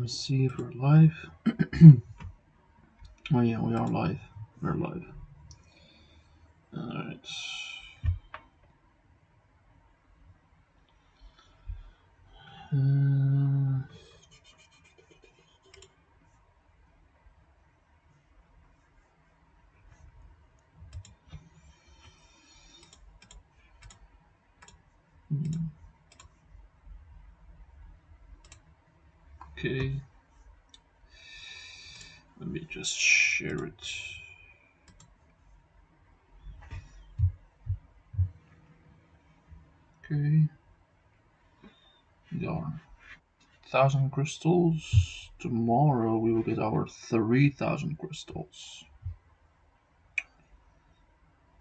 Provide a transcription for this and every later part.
me see if we're live. Oh yeah, we are live. We're live. Alright. Okay. Let me just share it. Okay. We are 1,000 crystals. Tomorrow we will get our 3,000 crystals.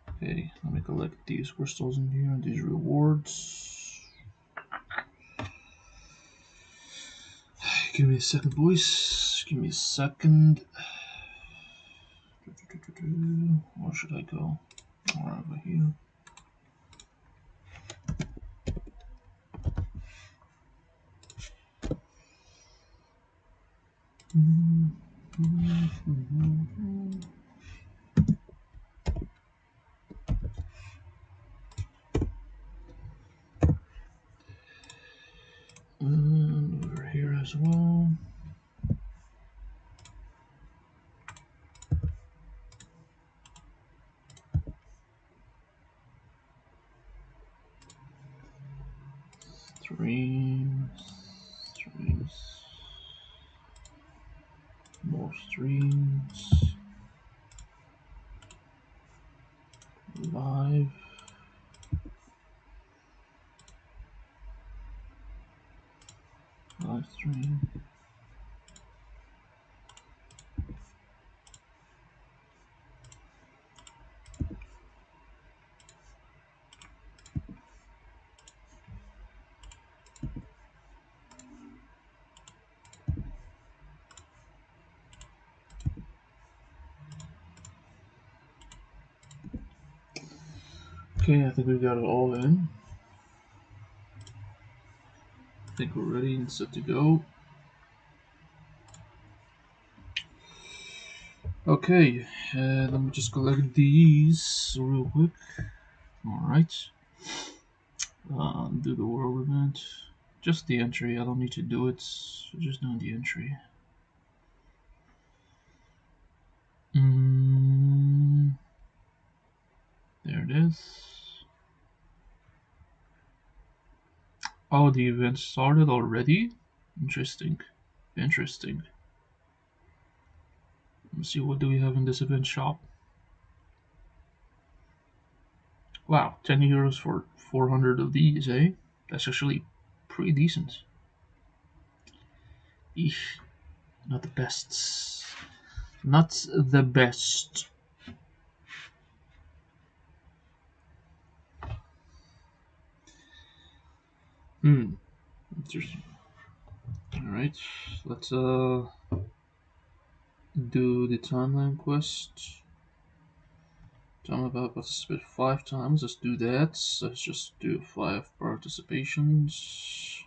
Okay, let me collect these crystals in here, these rewards. Give me a second, boys. Give me a second. Where should I go? Over here. And over here as well. Streams, more streams, live stream. Okay, I think we got it all in. I think we're ready and set to go. Okay, let me just collect these real quick. Alright. Do the world event. Just the entry, I don't need to do it. Just doing the entry. There it is. Oh, the event started already? Interesting. Interesting. Let's see, what do we have in this event shop? Wow, 10 euros for 400 of these, eh? That's actually pretty decent. Eesh. Not the best. Not the best. Interesting. Alright, let's do the timeline quest. Time about participate 5 times. Let's do that. Let's just do 5 participations.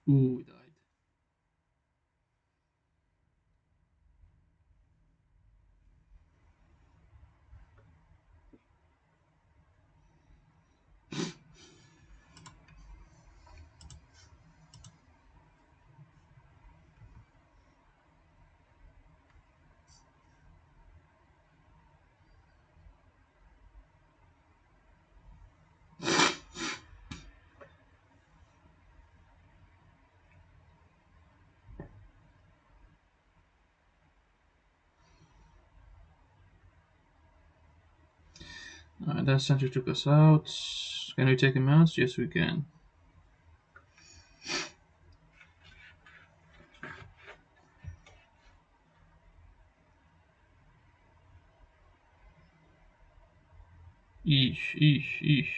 Ooh, we died. Alright, that sentry took us out. Can we take him out? Yes, we can. Eesh, eesh, eesh.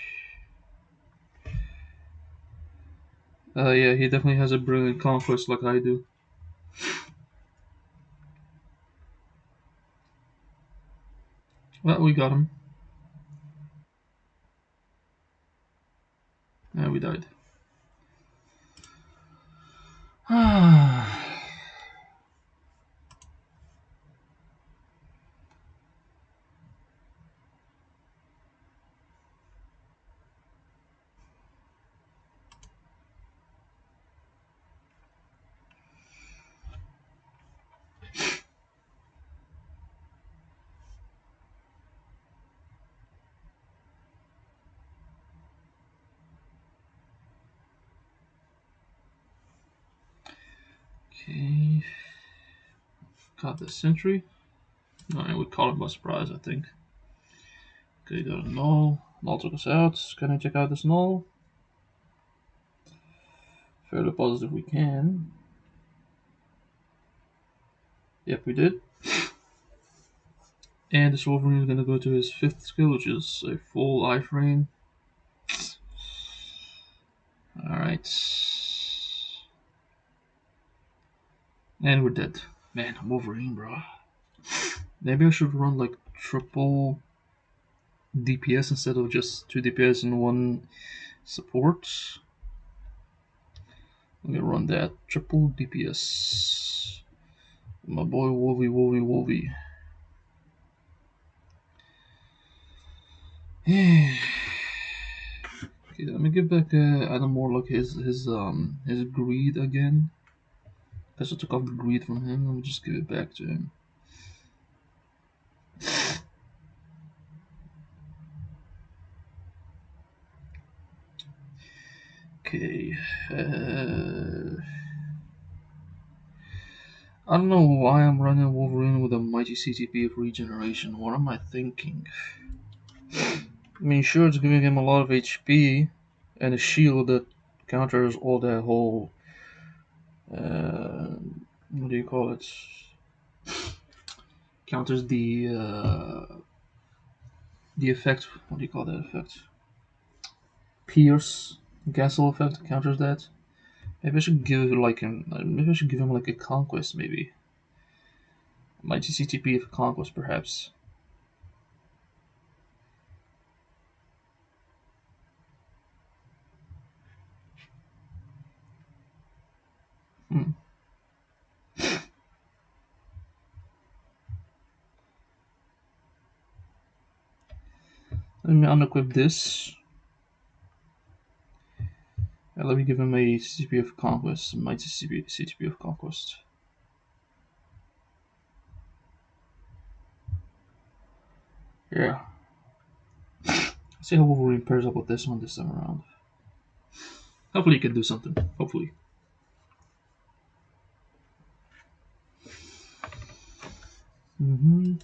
Yeah, he definitely has a brilliant conquest like I do. Well, we got him. Yeah, we died. Okay. Caught the sentry. Alright, we caught him by surprise, I think. Okay, got a null. Null took us out. Can I check out this null? Fairly positive we can. Yep, we did. And this Wolverine is going to go to his 5th skill, which is a full iframe. Alright. And we're dead. Man, Wolverine, bro. Maybe I should run like triple DPS instead of just 2 DPS and 1 support. Let me run that. Triple DPS. My boy Wolvie. Okay, let me give back Adam Warlock his greed again. I just took off the greed from him. Let me just give it back to him. Okay. I don't know why I'm running Wolverine with a mighty CTP of regeneration. What am I thinking? I mean, sure, it's giving him a lot of HP and a shield that counters all that whole. What do you call it? Counters the effect. What do you call that effect? Pierce Gasol effect counters that. Maybe I should give like him. Maybe I should give him like a conquest. Maybe mighty CTP of conquest, perhaps. Hmm. Let me unequip this. And let me give him a CTP of conquest. Mighty CTP of conquest. Yeah. Let's see how Wolverine pairs up with this one this time around. Hopefully, he can do something. Hopefully. Mm-hmm.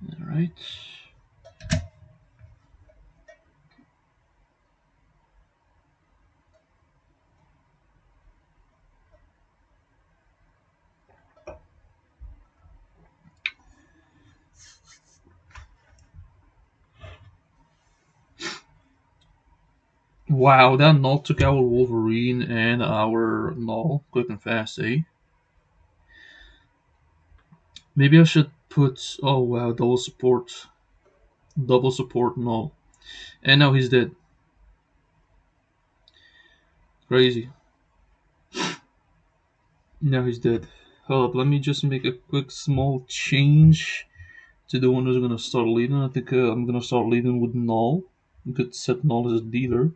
All right. Wow, that null took our Wolverine and our null quick and fast, eh? Maybe I should put. Oh wow, double support null, and now he's dead. Crazy. Now he's dead. Hold up, let me just make a quick small change to the one who's gonna start leading. I think I'm gonna start leading with null. We could set null as a dealer,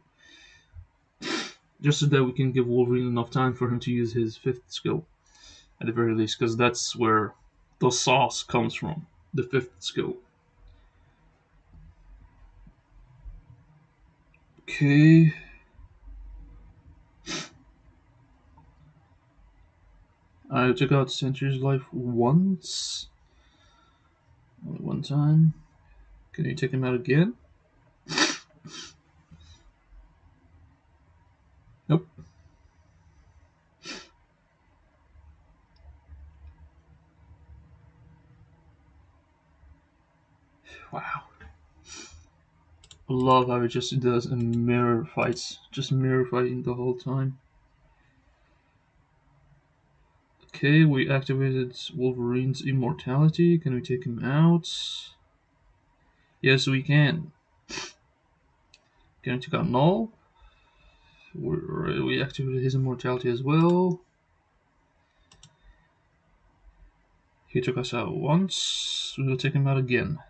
just so that we can give Wolverine enough time for him to use his 5th skill at the very least, because that's where the sauce comes from. The 5th skill. Okay. I took out Sentry's life once. Only one time. Can you take him out again? Nope. Wow. I love how it just does a mirror fights. Just mirror fighting the whole time. Okay, we activated Wolverine's immortality. Can we take him out? Yes, we can. Can we take out Null? We activated his immortality as well. He took us out once. We will take him out again.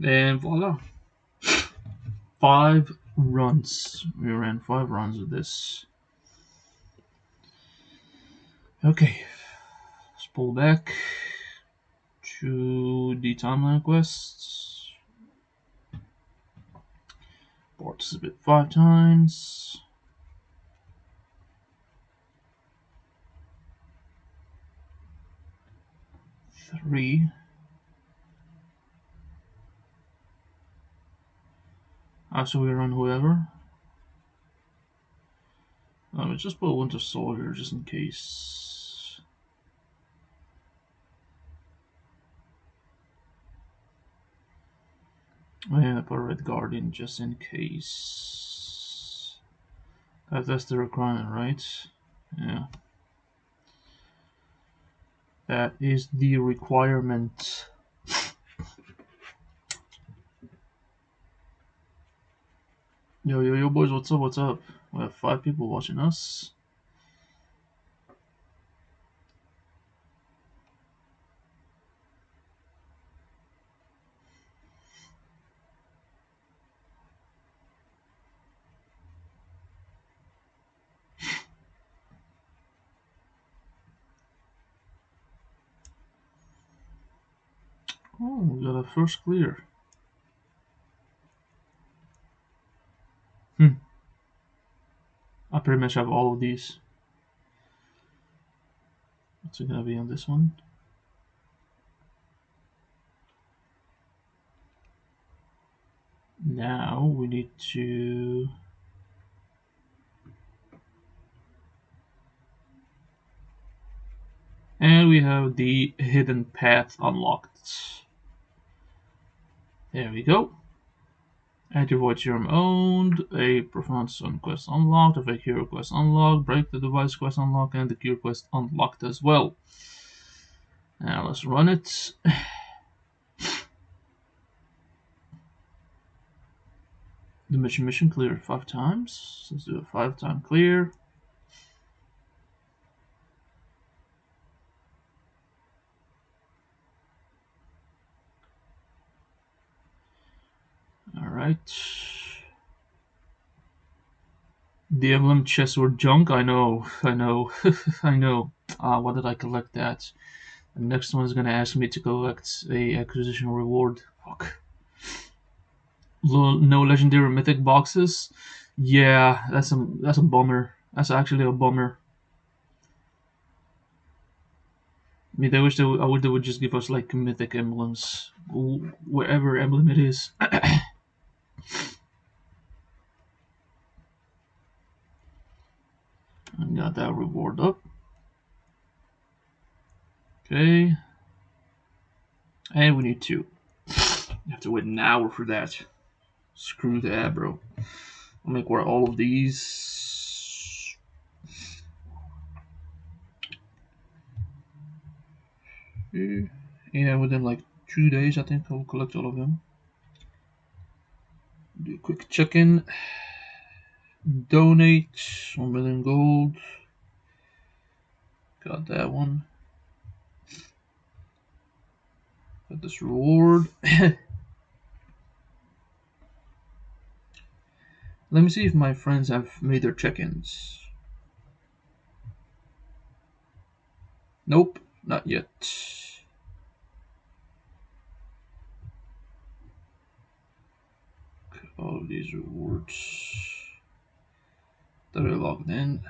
And voila. 5 runs. We ran 5 runs of this. Okay. Let's pull back to the timeline quests. Participate 5 times. 3. After we run whoever. Let me just put Winter Soldier just in case. Yeah, put Red Guardian just in case. That's the requirement, right? Yeah. That is the requirement. Yo, boys, what's up, what's up? We have 5 people watching us. Oh, we got a first clear. I pretty much have all of these. What's it gonna be on this one? Now we need to... And we have the hidden path unlocked. There we go. Anti-Void Serum owned, a Profound Stone quest unlocked, a Fake Hero quest unlocked, Break the Device quest unlocked, and the Cure quest unlocked as well. Now let's run it. The mission cleared 5 times. Let's do a 5-time clear. Alright. The emblem chests were junk. I know. I know. Why did I collect that? The next one is gonna ask me to collect a acquisition reward. Fuck. No legendary mythic boxes. Yeah, that's a bummer. That's actually a bummer. I mean, I wish they would just give us like mythic emblems, wherever emblem it is. I got that reward up. Okay. And we need 2. You have to wait an hour for that. Screw that, bro. I'll make where all of these. Yeah, within like 2 days, I think I'll collect all of them. Do a quick check-in. Donate 1 million gold. Got that one. Got this reward. Let me see if my friends have made their check-ins. Nope, not yet. all of these rewards that are logged in.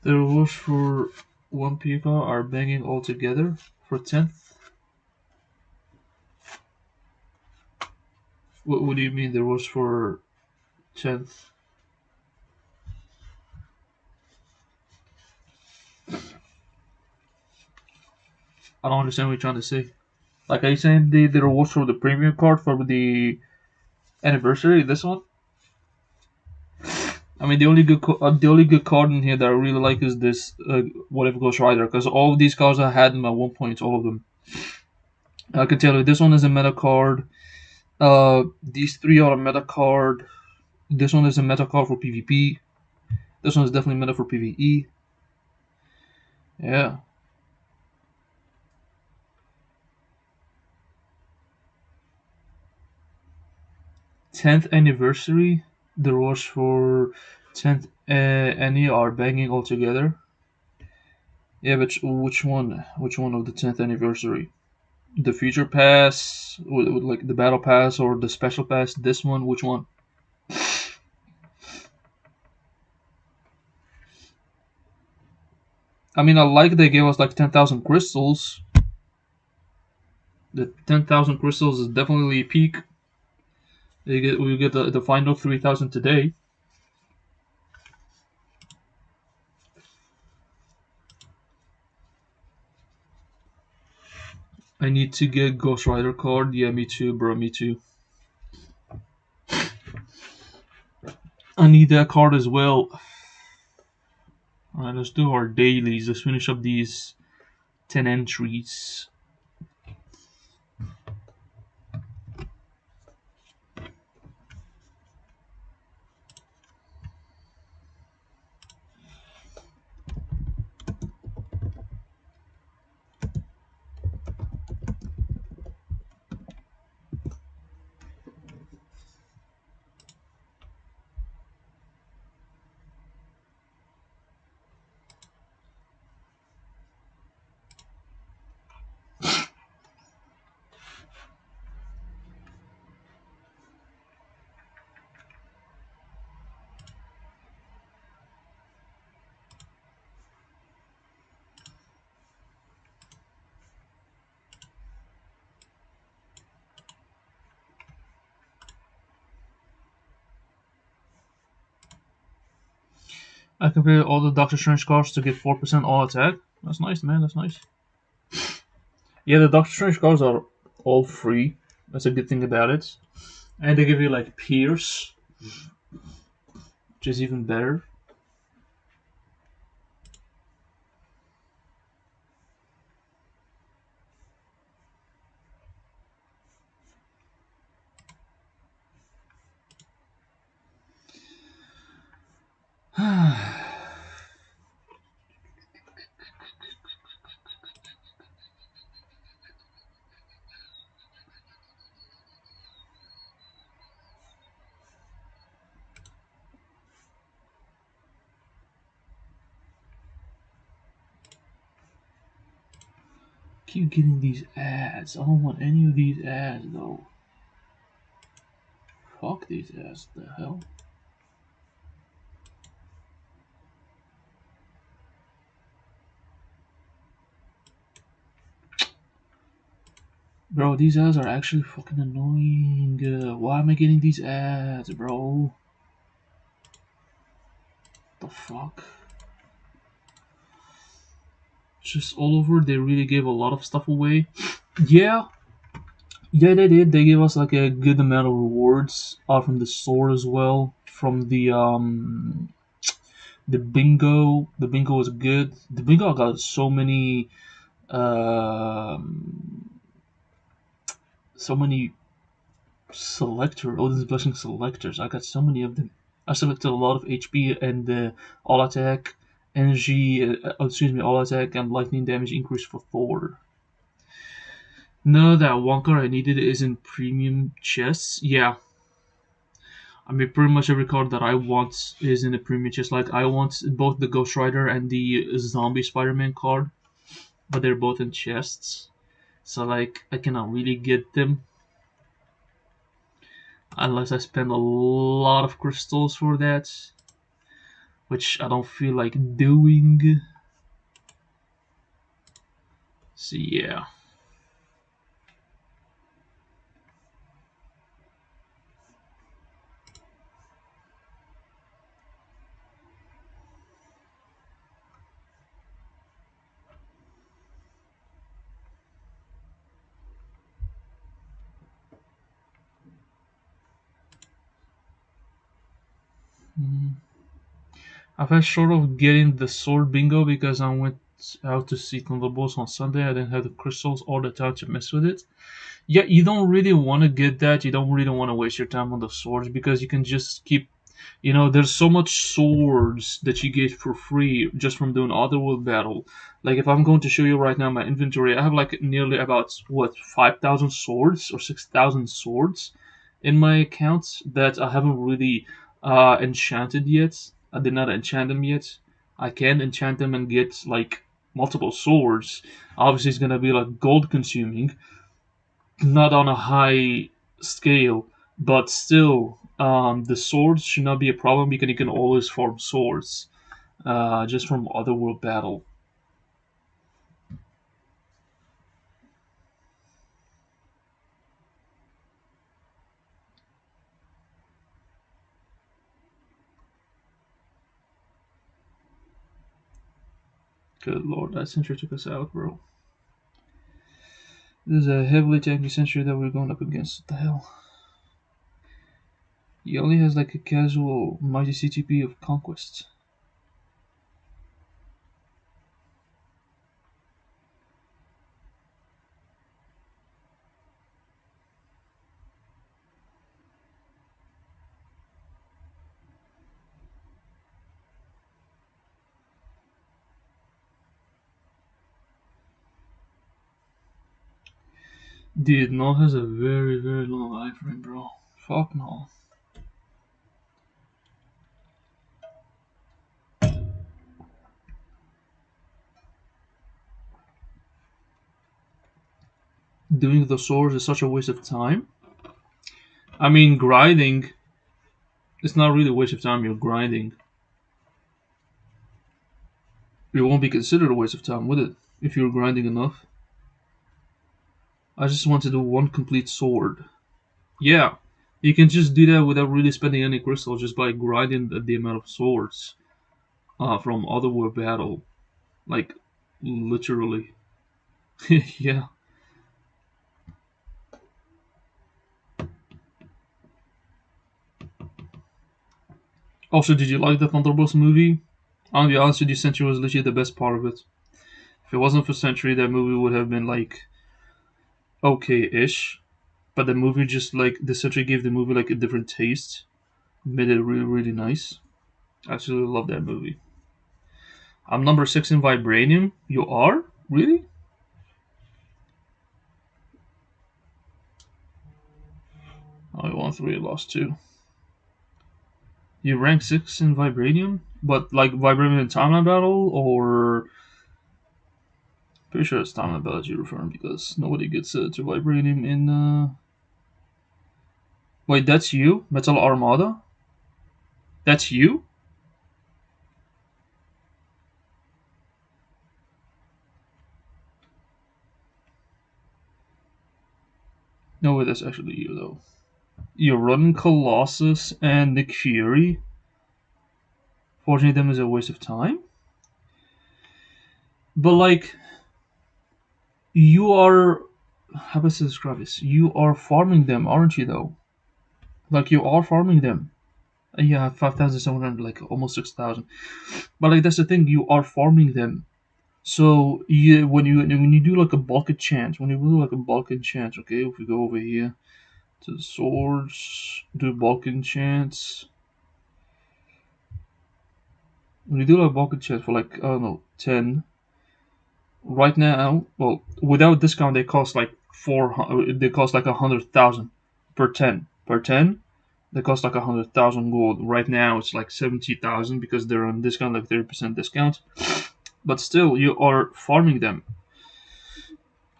The rewards for one people are banging all together for 10th. What do you mean the rewards for 10th? I don't understand what you're trying to say. Like, are you saying the rewards for the premium card for the anniversary? This one? I mean, the only good card in here that I really like is this whatever Ghost Rider, because all of these cards I had them at one point, all of them. I can tell you this one is a meta card. These three are a meta card. This one is a meta card for PvP. This one is definitely meta for PvE. Yeah. 10th anniversary. The rewards for 10th Annie are banging all together. Yeah, but which one? Which one of the 10th anniversary? The future pass, like the battle pass or the special pass? This one? Which one? I mean, I like they gave us like 10,000 crystals. The 10,000 crystals is definitely peak. We get the final 3,000 today. I need to get Ghost Rider card. Yeah, me too, bro. Me too. I need that card as well. Alright, let's do our dailies. Let's finish up these 10 entries. I compare all the Doctor Strange cards to get 4% all attack. That's nice, man. That's nice. Yeah, the Doctor Strange cards are all free. That's a good thing about it. And they give you like Pierce, which is even better. Keep getting these ads. I don't want any of these ads though. Fuck these ads. The hell? Bro, these ads are actually fucking annoying. Why am I getting these ads, bro? The fuck? Just all over. They really gave a lot of stuff away. Yeah, yeah, they did. They gave us like a good amount of rewards from the store as well. From the bingo. The bingo was good. The bingo got so many um so many Odin's Blessing selectors. I got so many of them. I selected a lot of HP and all attack energy, excuse me, all attack and lightning damage increase for Thor. No, that one card I needed is in premium chests. Yeah, I mean, pretty much every card that I want is in a premium chest. Like, I want both the Ghost Rider and the Zombie Spider-Man card, but they're both in chests. So, like, I cannot really get them unless I spend a lot of crystals for that, which I don't feel like doing. So, yeah. Mm. I've had short of getting the sword bingo because I went out to see Thunderbolts on Sunday. I didn't have the crystals all the time to mess with it. Yeah, you don't really want to get that. You don't really want to waste your time on the swords because you can just keep. There's so much swords that you get for free just from doing Otherworld battle. Like if I'm going to show you right now my inventory, I have like nearly about what 5,000 swords or 6,000 swords in my account that I haven't really enchanted yet. I did not enchant them yet. I can enchant them and get like multiple swords. Obviously, it's gonna be like gold consuming, not on a high scale, but still, the swords should not be a problem because you can always farm swords just from Otherworld battle. Good lord, that sentry took us out, bro. This is a heavily tanky sentry that we're going up against. What the hell? He only has like a casual mighty CTP of conquest. Dude, Null has a very, very long life ring, bro. Fuck Null. Doing the swords is such a waste of time. I mean, grinding, it's not really a waste of time, you're grinding. It won't be considered a waste of time, would it? If you're grinding enough. I just want to do one complete sword. Yeah, you can just do that without really spending any crystal, just by grinding the amount of swords from Otherworld battle. Like, literally. Yeah. Also, did you like the Thunderbolts movie? I'll be honest with you, Sentry was literally the best part of it. If it wasn't for Sentry, that movie would have been like okay-ish. But the movie just like the Sentry gave the movie like a different taste, made it really really nice. I absolutely love that movie. I'm number 6 in Vibranium. You are? Really? I won 3, lost 2. You rank 6 in Vibranium? But like Vibranium in Timeline Battle? Or. Pretty sure it's Timeline Battle you're referring because nobody gets to Vibranium in. Wait, that's you? Metal Armada? That's you? No way, that's actually you though. You're running Colossus and Nick Fury? Forging them is a waste of time? But like, you are. How best to describe this? You are farming them, aren't you though? Like, you are farming them. Yeah, 5,700, like almost 6,000. But like, that's the thing, you are farming them. So when you do like a bulk enchant, when you do like a bulk enchant, okay, if we go over here to the swords, do bulk enchants, When you do a bucket chat for like, I don't know, 10, right now, well, without discount, they cost like they cost like 100,000 per 10. Per 10, they cost like 100,000 gold. Right now, it's like 70,000 because they're on discount, like 30% discount. But still, you are farming them.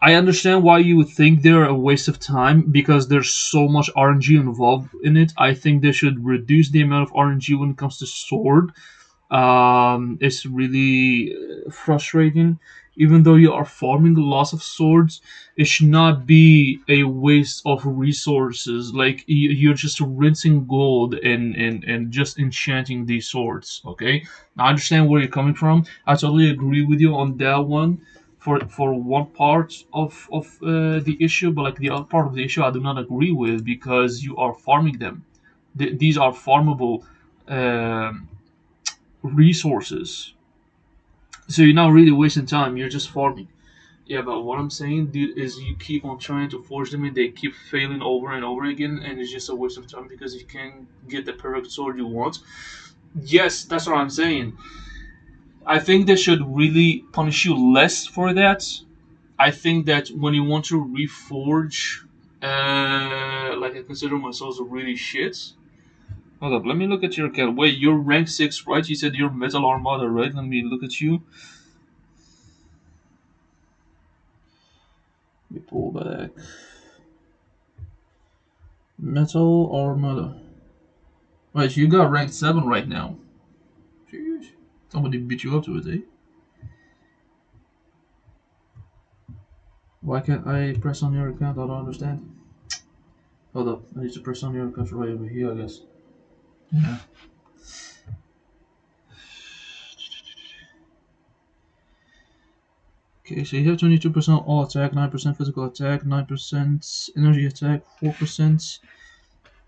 I understand why you would think they're a waste of time because there's so much RNG involved in it. I think they should reduce the amount of RNG when it comes to sword. It's really frustrating. Even though you are farming lots of swords, it should not be a waste of resources. Like you're just rinsing gold and just enchanting these swords. Okay, now, I understand where you're coming from. I totally agree with you on that one. For one part of the issue, but like the other part of the issue, I do not agree with because you are farming them. These are farmable. Um, Resources. So you're not really wasting time. You're just farming. Yeah, but what I'm saying, dude, is you keep on trying to forge them and they keep failing over and over again, and it's just a waste of time because you can't get the perfect sword you want. Yes, that's what I'm saying. I think they should really punish you less for that. I think that when you want to reforge, like I consider myself really shit. Hold up, let me look at your account. Wait, you're rank 6, right? You said you're Metal Armada, right? Let me look at you. Let me pull back. Metal Armada. Right, you got rank 7 right now. Jeez. Somebody beat you up to it, eh? Why can't I press on your account? I don't understand. Hold up, I need to press on your account right over here, I guess. Yeah. Okay, so you have 22% all attack, 9% physical attack, 9% energy attack, 4%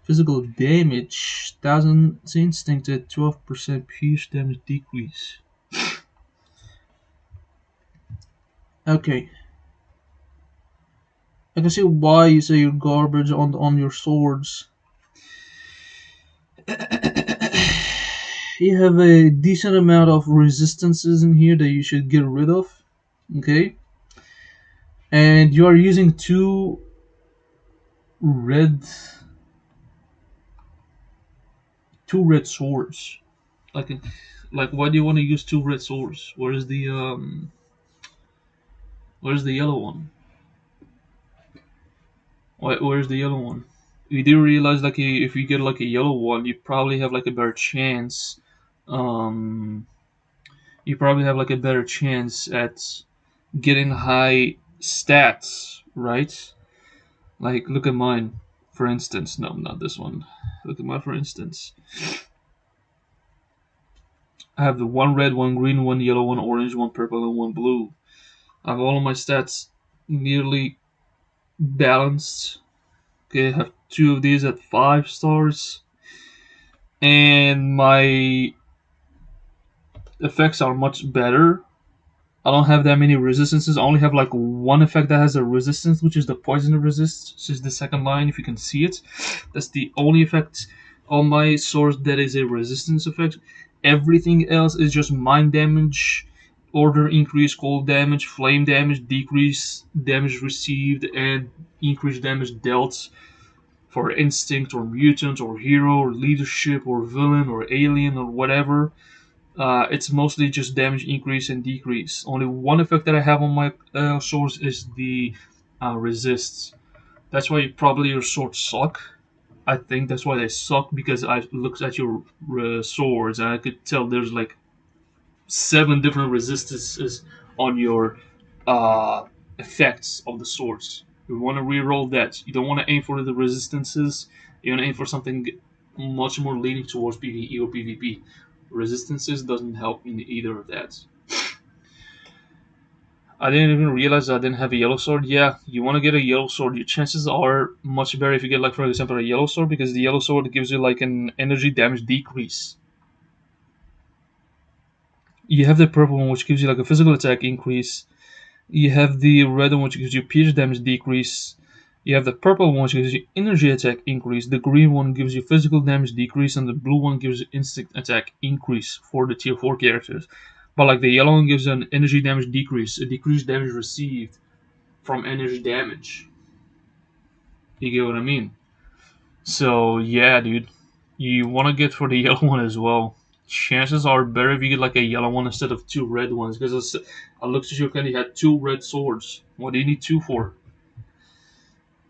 physical damage, 1000 instincted, 12% pierce damage decrease. Okay. I can see why you say you're garbage on your swords. You have a decent amount of resistances in here that you should get rid of. Okay? And you are using red two red swords. Like like why do you want to use two red swords? Where's the yellow one? Where's the yellow one? You do realize like if you get like a yellow one, you probably have like a better chance. Um, you probably have like a better chance at getting high stats, right? Like look at mine, for instance. No, not this one. Look at mine, for instance. I have the one red, one green, one yellow, one orange, one purple, and one blue. I have all of my stats nearly balanced. Okay, I have two of these at 5 stars, and my effects are much better. I don't have that many resistances. I only have like one effect that has a resistance, which is the poison resist. This is the second line, if you can see it. That's the only effect on my sword that is a resistance effect. Everything else is just mind damage, order increase, cold damage, flame damage, decrease damage received, and increase damage dealt for instinct or mutant or hero or leadership or villain or alien or whatever. It's mostly just damage increase and decrease. Only one effect that I have on my swords is the resists. That's why probably your swords suck. I think that's why they suck because I looked at your swords and I could tell there's like 7 different resistances on your effects of the swords. You want to reroll that. You don't want to aim for the resistances. You want to aim for something much more leaning towards PvE or PvP. Resistances doesn't help in either of that. I didn't even realize I didn't have a yellow sword. Yeah, you want to get a yellow sword. Your chances are much better if you get, like, for example, a yellow sword because the yellow sword gives you like an energy damage decrease. You have the purple one, which gives you like a physical attack increase. You have the red one, which gives you pierce damage decrease. You have the purple one, which gives you energy attack increase. The green one gives you physical damage decrease, and the blue one gives you instinct attack increase for the tier 4 characters. But like the yellow one gives an energy damage decrease, a decreased damage received from energy damage. You get what I mean? So yeah, dude, you want to get for the yellow one as well. Chances are better if you get like a yellow one instead of two red ones, because I looked at your candy had two red swords. What do you need two for?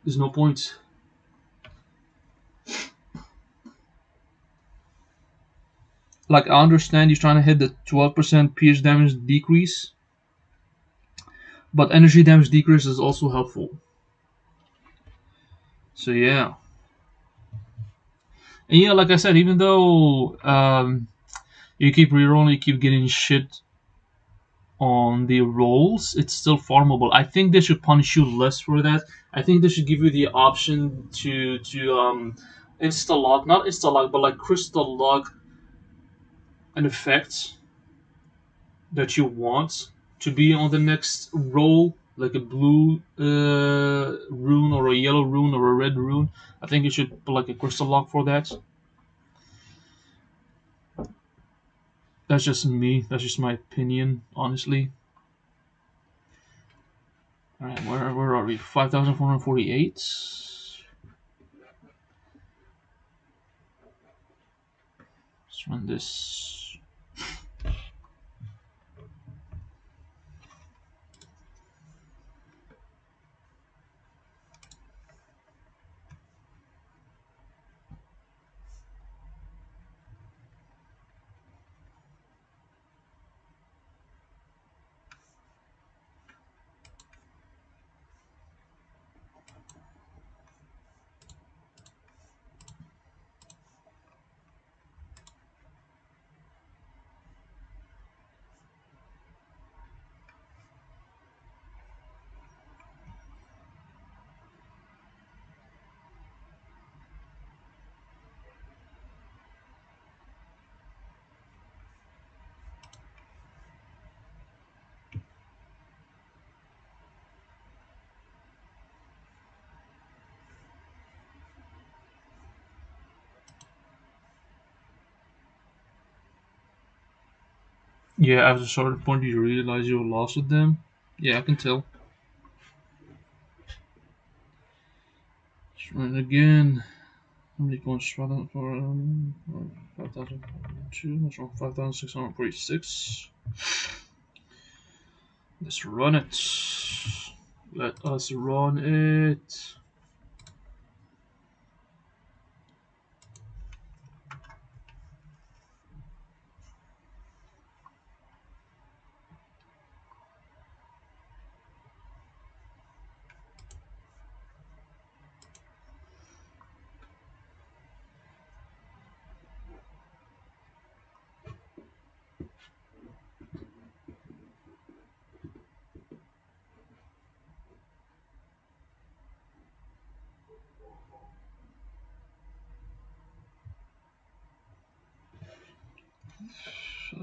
There's no point. Like I understand you're trying to hit the 12% pierce damage decrease, but energy damage decrease is also helpful. So yeah, and yeah, like I said, even though you keep rerolling, you keep getting shit on the rolls, it's still farmable. I think they should punish you less for that. I think they should give you the option to insta lock, not insta lock, but like crystal lock an effect that you want to be on the next roll, like a blue rune or a yellow rune or a red rune. I think you should put like a crystal lock for that. That's just me. That's just my opinion, honestly. All right, where are we? 5,448. Let's run this. Yeah, after a certain point, you realize you lost with them. Yeah, I can tell. Let's run it again. How many coins for 5,002? That's wrong. 5,646. Let's run it. Let us run it.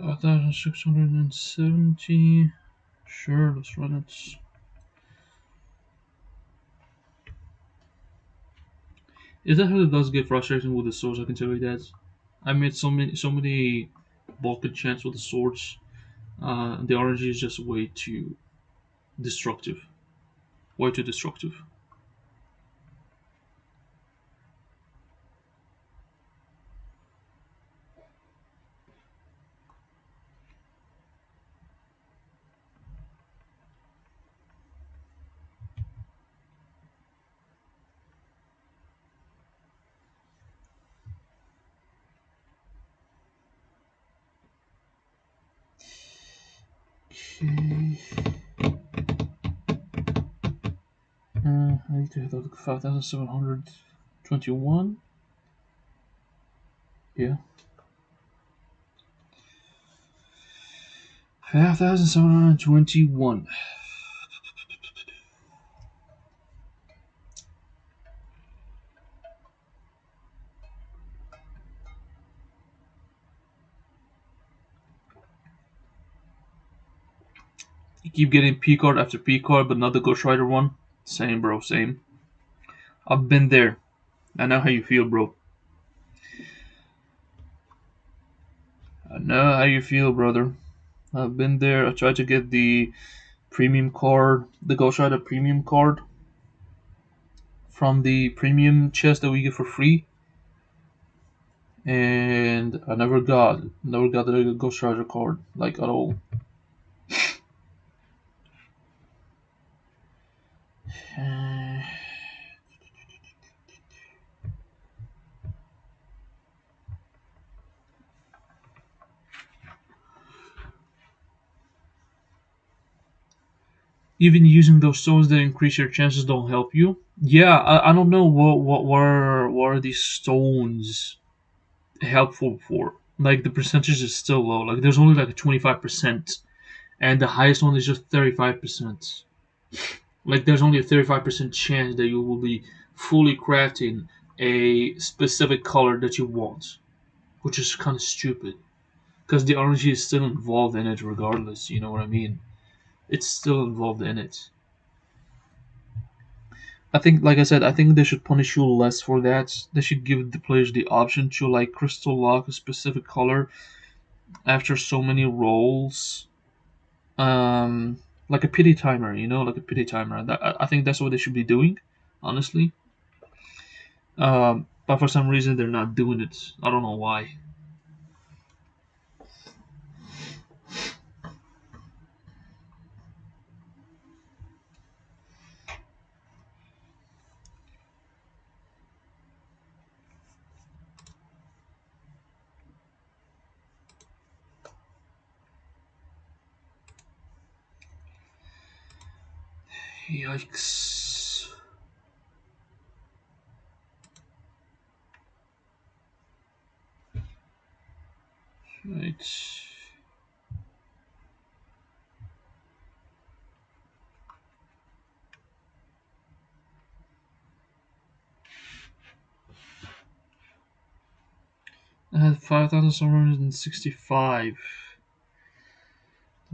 Five thousand six hundred and seventy. Sure, let's run it. It definitely does get frustrating with the swords. I can tell you that. I made so many bulk enchants with the swords. The RNG is just way too destructive. Way too destructive. Okay. I need to hit like 5,721. Yeah. 5,721. You keep getting P card after P card, but not the Ghost Rider one. Same, bro, same. I've been there. I know how you feel, bro. I know how you feel, brother. I've been there. I tried to get the premium card, the Ghost Rider premium card from the premium chest that we get for free, and I never got the Ghost Rider card like at all. Uh, Even using those stones that increase your chances don't help you. Yeah, I don't know what are these stones helpful for. Like the percentage is still low. Like there's only like 25%, and the highest one is just 35%. Like there's only a 35% chance that you will be fully crafting a specific color that you want, which is kind of stupid because the RNG is still involved in it regardless. You know what I mean? It's still involved in it. I think, like I said, I think they should punish you less for that. They should give the players the option to like crystal lock a specific color after so many rolls. Like a pity timer, like a pity timer. I think that's what they should be doing, honestly. But for some reason they're not doing it. I don't know why. Yikes! Right. I had 5,765.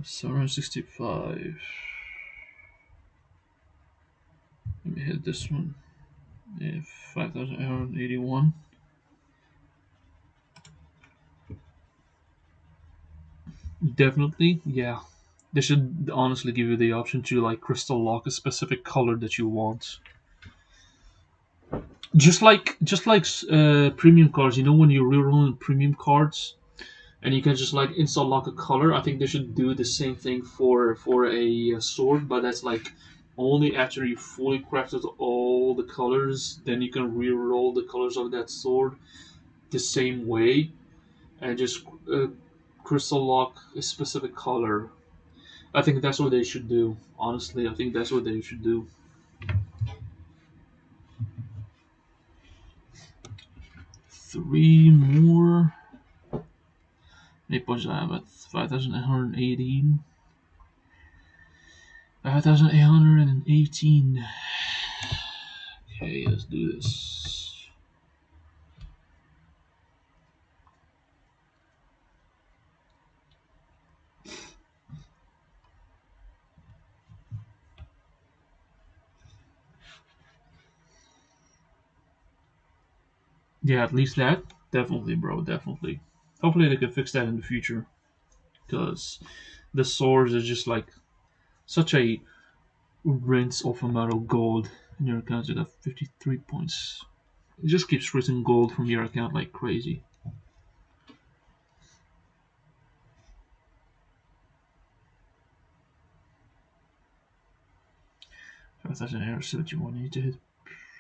765. Let me hit this one. Yeah, 5,881. Definitely, yeah. They should honestly give you the option to like crystal lock a specific color that you want. Just like premium cards, when you're rerolling premium cards and you can just like install lock a color. I think they should do the same thing for a sword, but that's like only after you fully crafted all the colors, then you can reroll the colors of that sword the same way and just crystal lock a specific color. I think that's what they should do. Honestly, I think that's what they should do. Three more. Maybe I have at 5,818. 5,818. Okay, let's do this. Yeah, at least that. Definitely, bro. Definitely. Hopefully, they can fix that in the future. Because the swords are just like such a rinse of a metal gold in your account. You got 53 points. It just keeps written gold from your account like crazy. 5,871. Need to hit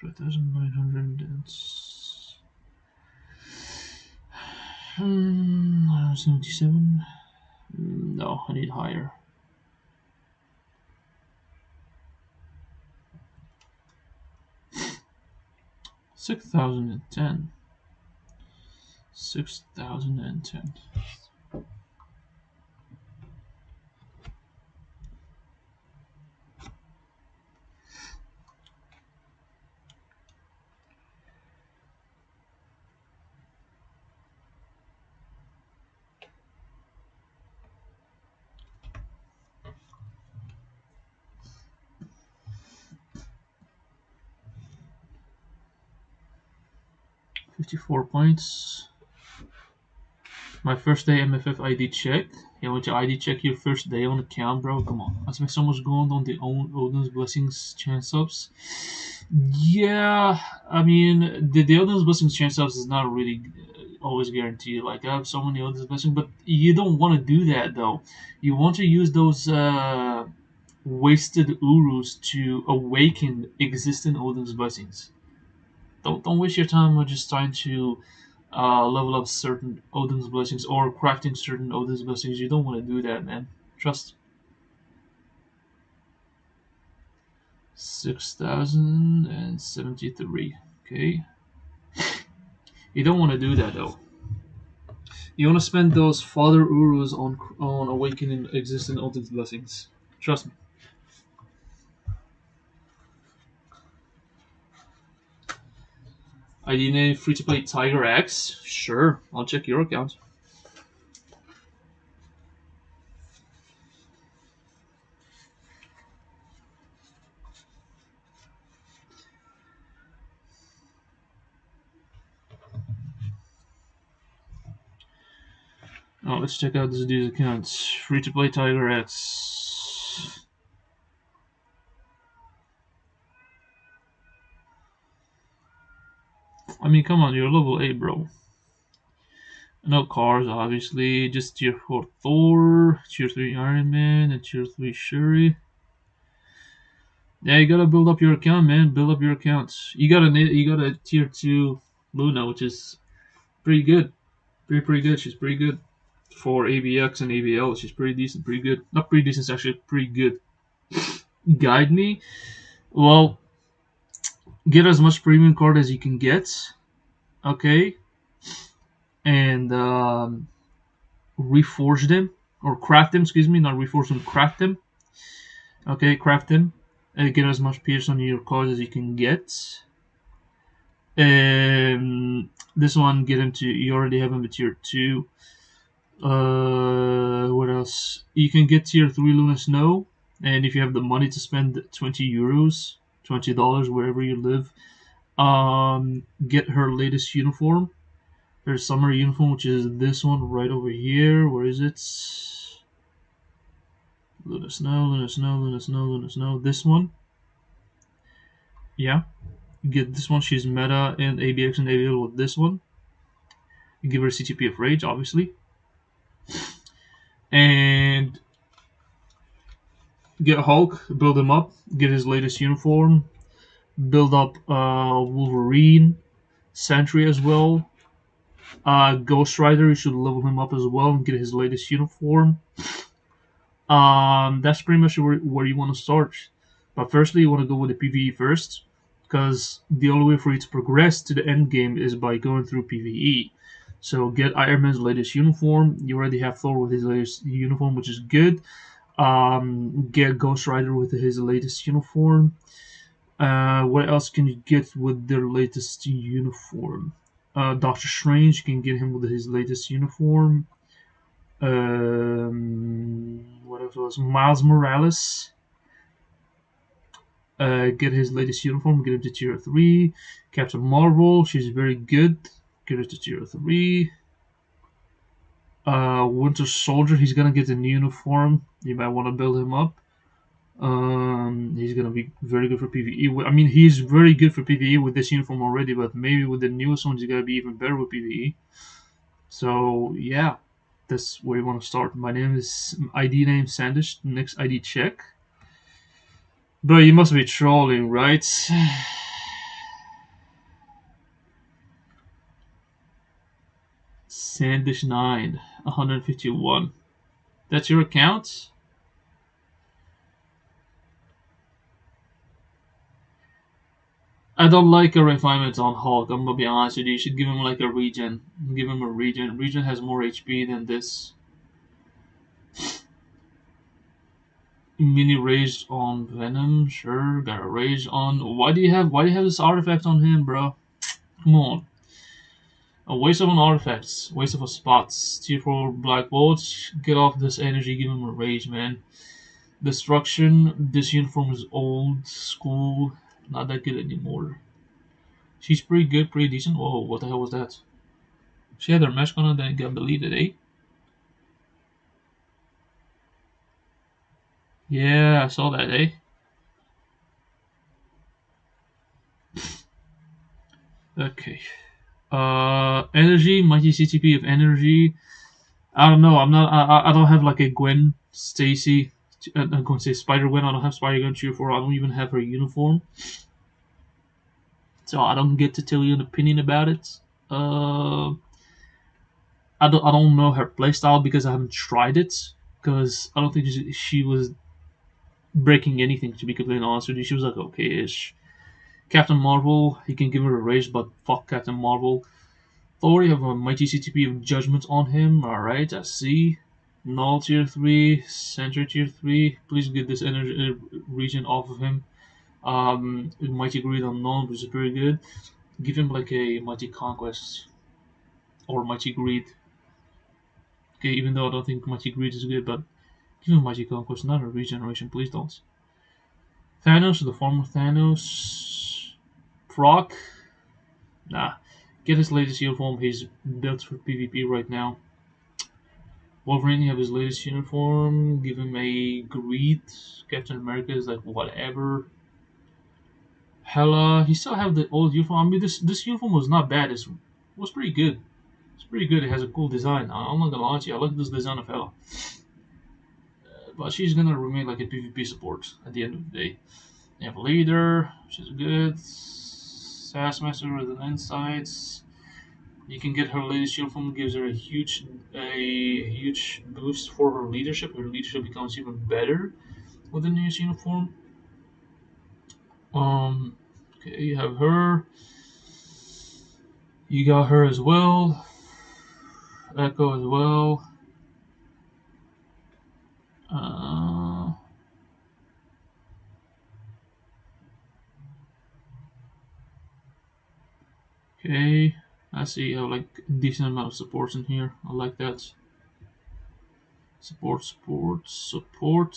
5,977. No, I need higher. 6,010. 6,010. 54 points. My first day MFF ID check. Yeah, want to ID check your first day on account, bro? Come on. Let's make so much going on the Odin's Blessings chance ups. Yeah, I mean, the Odin's Blessings chance ups is not really always guaranteed. Like, I have so many Odin's Blessings, but you don't want to do that, though. You want to use those wasted Urus to awaken existing Odin's Blessings. Don't waste your time on just trying to level up certain Odin's blessings or crafting certain Odin's blessings. You don't want to do that, man. Trust. 6,073. Okay. You don't want to do that though. You want to spend those Father Urus on awakening existing Odin's blessings. Trust me. ID name free to play Tiger X. Sure, I'll check your account. Oh, let's check out this dude's account. Free to play Tiger X. I mean, come on, you're level 8, bro. No cars, obviously. Just tier 4 Thor, tier 3 Iron Man, and tier 3 Shuri. Yeah, you gotta build up your account, man. Build up your account. You got a tier 2 Luna, which is pretty good. Pretty good. She's pretty good for ABX and ABL. She's pretty decent. Pretty good. Not pretty decent. It's actually pretty good. Guide me. Well, get as much premium card as you can get. Okay. And reforge them or craft them. Excuse me, not reforge them. Craft them. Okay, craft them. And get as much pierce on your cards as you can get. This one, get him to. You already have him at tier 2. What else? You can get tier 3 Luna Snow, and if you have the money to spend 20 euros, $20 wherever you live, get her latest uniform. Her summer uniform, which is this one right over here. Where is it? Luna Snow, Luna Snow, Luna Snow, Luna Snow. This one. Yeah. Get this one. She's meta and ABX and ABL with this one. Give her CTP of Rage, obviously. And get Hulk, build him up, get his latest uniform, build up Wolverine, Sentry as well. Ghost Rider, you should level him up as well and get his latest uniform. That's pretty much where you want to start. But firstly, you want to go with the PvE first, because the only way for you to progress to the end game is by going through PvE. So get Iron Man's latest uniform. You already have Thor with his latest uniform, which is good. Get Ghost Rider with his latest uniform. What else can you get with their latest uniform? Doctor Strange, you can get him with his latest uniform. What else was Miles Morales? Get his latest uniform, get him to tier 3. Captain Marvel, she's very good. Get her to tier 3. Winter Soldier, he's gonna get a new uniform. You might want to build him up. He's gonna be very good for PvE. I mean, he's very good for PvE with this uniform already, but maybe with the newest one, he's gonna be even better with PvE. So yeah, that's where you want to start. My name is ID name Sandish. Next ID check. Bro, you must be trolling, right? Sandish9, 151. That's your account? I don't like a refinement on Hulk. I'm gonna be honest with you. You should give him like a regen. Give him a regen. Regen has more HP than this. Mini rage on Venom, sure. Got a rage on. Why do you have this artifact on him, bro? Come on. A waste of an artifact. Waste of a spot. Tier 4 Black Bolts. Get off this energy. Give him a rage, man. Destruction. This uniform is old school. Not that good anymore. She's pretty good, pretty decent. Whoa, what the hell was that? She had her mask on and then got deleted, eh? Yeah, I saw that, eh? Okay. Energy, mighty CTP of energy. I don't know. I'm not. I don't have like a Gwen Stacy. I'm going to say Spider Gwen. I don't have Spider Gwen cheer for. I don't even have her uniform, so I don't get to tell you an opinion about it. Uh, I don't know her playstyle because I haven't tried it. Because I don't think she was breaking anything. To be completely honest with you, she was like okay-ish. Captain Marvel, you can give her a raise, but fuck Captain Marvel. Thor, you have a mighty CTP of Judgment on him. Alright, I see. Null tier 3, Center tier 3. Please get this energy region off of him. Mighty Greed Unknown, which is pretty good. Give him like a Mighty Conquest or Mighty Greed. Okay, even though I don't think Mighty Greed is good, but give him Mighty Conquest, not a regeneration, please don't. Thanos, the former Thanos. Proc, nah. Get his latest uniform, he's built for PvP right now. Wolverine, you have his latest uniform. Give him a greed. Captain America is like whatever. Hella, he still have the old uniform. I mean, this uniform was not bad. It was pretty good. It's pretty good. It has a cool design. I'm not gonna lie to you. I like this design of Hella. But she's gonna remain like a PvP support at the end of the day. You have a leader, which is good. Sassmaster with an insights. You can get her latest uniform. Gives her a huge boost for her leadership. Her leadership becomes even better with the newest uniform. Um, okay, you have her. You got her as well. Echo as well. Uh, okay, I see. You have like a decent amount of supports in here. I like that. Support.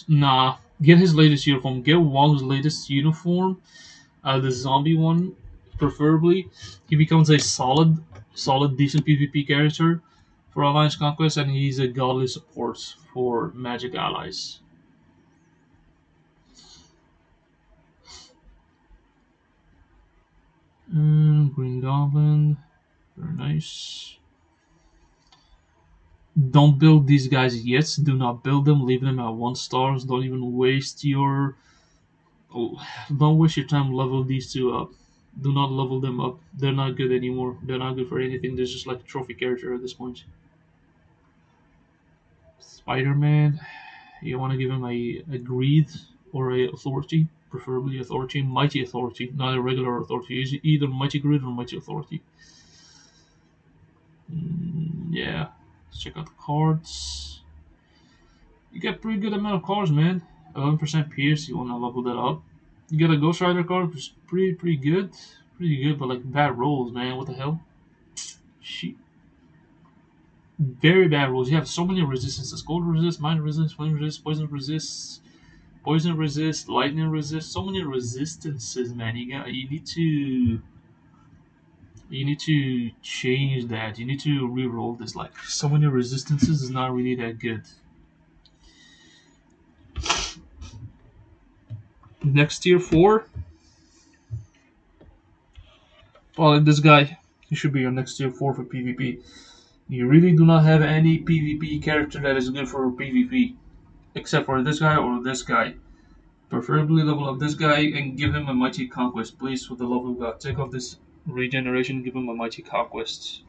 Nah, get his latest uniform. Get Wong's latest uniform. The zombie one, preferably. He becomes a solid, decent PvP character for Alliance Conquest, and he's a godly support for magic allies. Green Goblin, very nice. Don't build these guys yet. Do not build them. Leave them at 1 stars. Don't even waste your. Oh, don't waste your time level these two up. Do not level them up. They're not good anymore. They're not good for anything. They're just like a trophy character at this point. Spider-Man. You want to give him a greed or a authority, preferably authority, mighty authority, not a regular authority. Either mighty greed or mighty authority. Yeah. Let's check out the cards. You get pretty good amount of cards, man. 11% Pierce. You want to level that up. You get a Ghost Rider card, which is pretty good. Pretty good, but like bad rolls, man. What the hell? Shit. Very bad rolls. You have so many resistances: cold resist, mind resist, flame resist, poison resist, lightning resist. So many resistances, man. You need to change that. You need to re-roll this. Like so many resistances is not really that good. Next tier 4. Well, this guy, he should be your next tier 4 for PvP. You really do not have any PvP character that is good for PvP, except for this guy or this guy. Preferably level up this guy and give him a mighty conquest, please. With the love of God, take off this regeneration, give him a mighty conquest.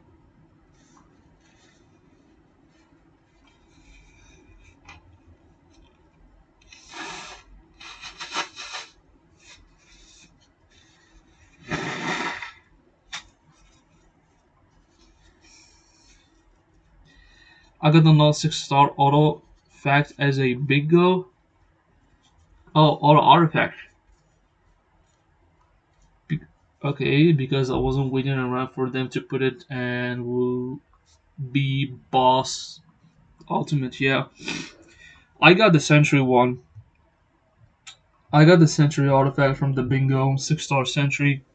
I got the null 6-star auto fact as a big go. Oh, auto artifact. Okay, because I wasn't waiting around for them to put it and will be boss ultimate. Yeah, I got the Sentry one. I got the Sentry artifact from the bingo, 6-star Sentry,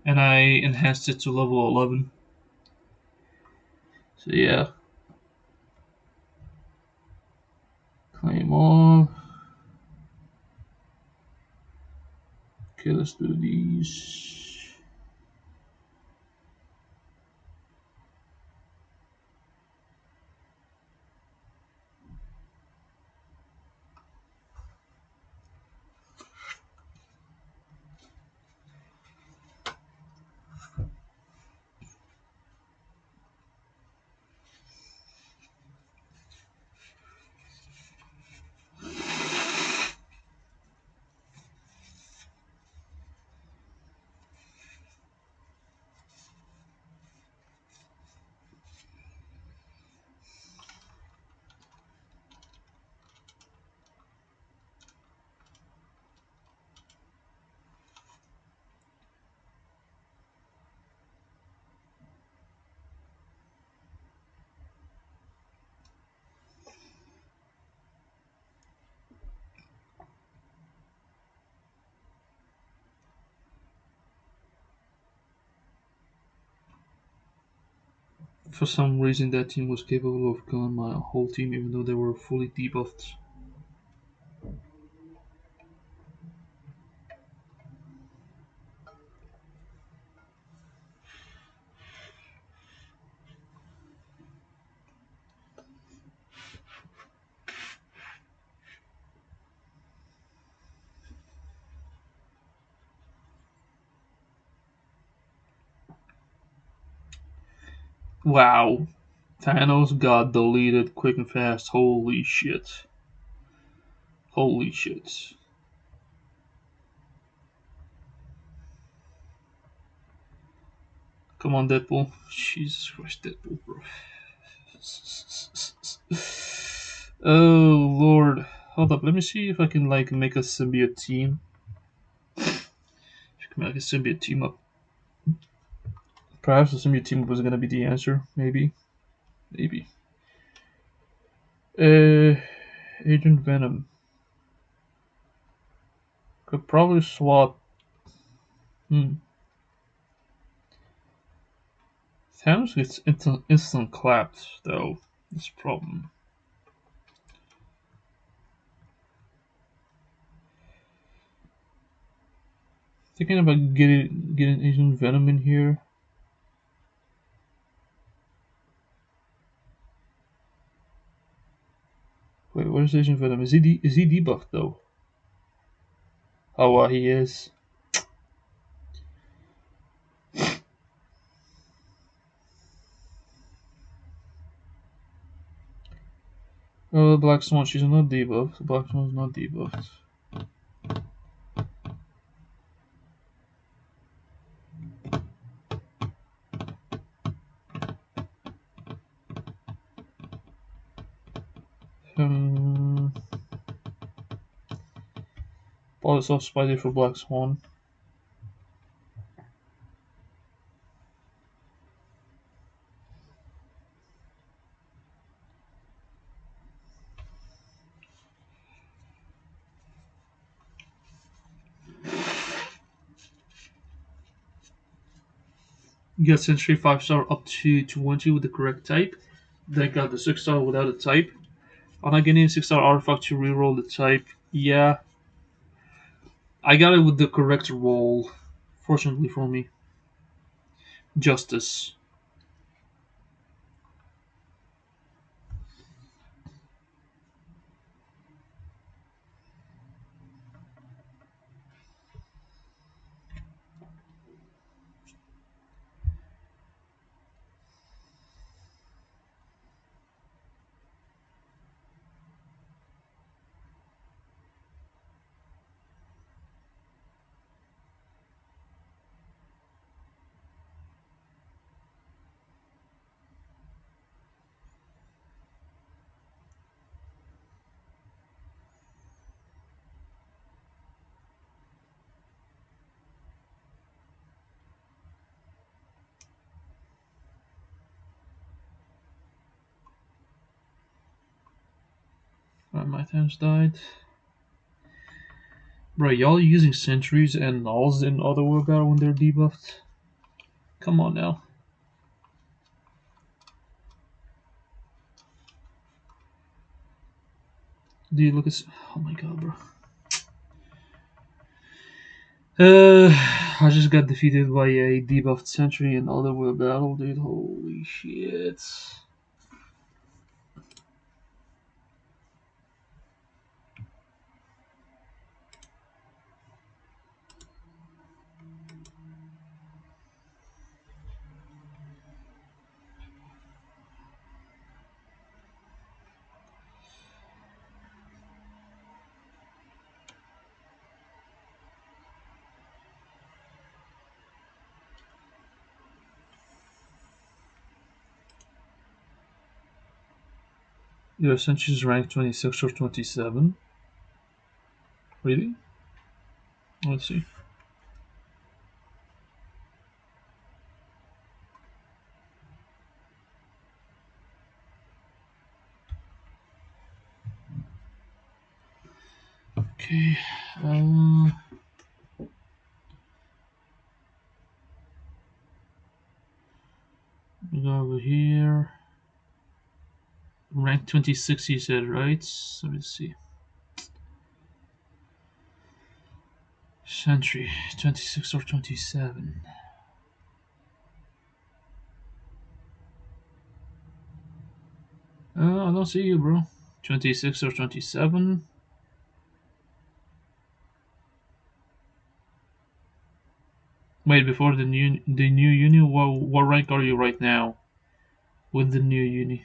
and I enhanced it to level 11. So yeah, claim all. Okay, let's do these. For some reason, that team was capable of killing my whole team, even though they were fully debuffed. Wow. Thanos got deleted quick and fast. Holy shit. Holy shit. Come on, Deadpool. Jesus Christ, Deadpool, bro. Oh, Lord. Hold up, let me see if I can, like, make a symbiote team. If I can make a symbiote team up. Perhaps the symbiote team up was gonna be the answer. Maybe. Maybe. Agent Venom. Could probably swap. Hmm. Thanos gets instant clapped, though. That's a problem. Thinking about getting Agent Venom in here. Wait, where's Agent Venom? Is he debuffed though? Oh, he is. Oh, Black Swan, she's not debuffed. Black Swan's not debuffed. Police off Spider for Black Swan. Get Sentry 5-star up to 20 with the correct type. Then got the 6-star without a type. I'm not getting a 6-star artifact to reroll the type. Yeah, I got it with the correct roll. Fortunately for me. Justice. My times died. Bro, y'all using sentries and nulls in Otherworld Battle when they're debuffed? Come on now. Do you look at? Oh my god, bro. I just got defeated by a debuffed sentry in Otherworld battle, dude. Holy shit. Your sentry is ranked 26 or 27. Really? Let's see. Okay. We go over here. Rank 26, you said, right? Let me see. Sentry, 26 or 27. I don't see you, bro. 26 or 27. Wait, before the new uni, what rank are you right now with the new uni?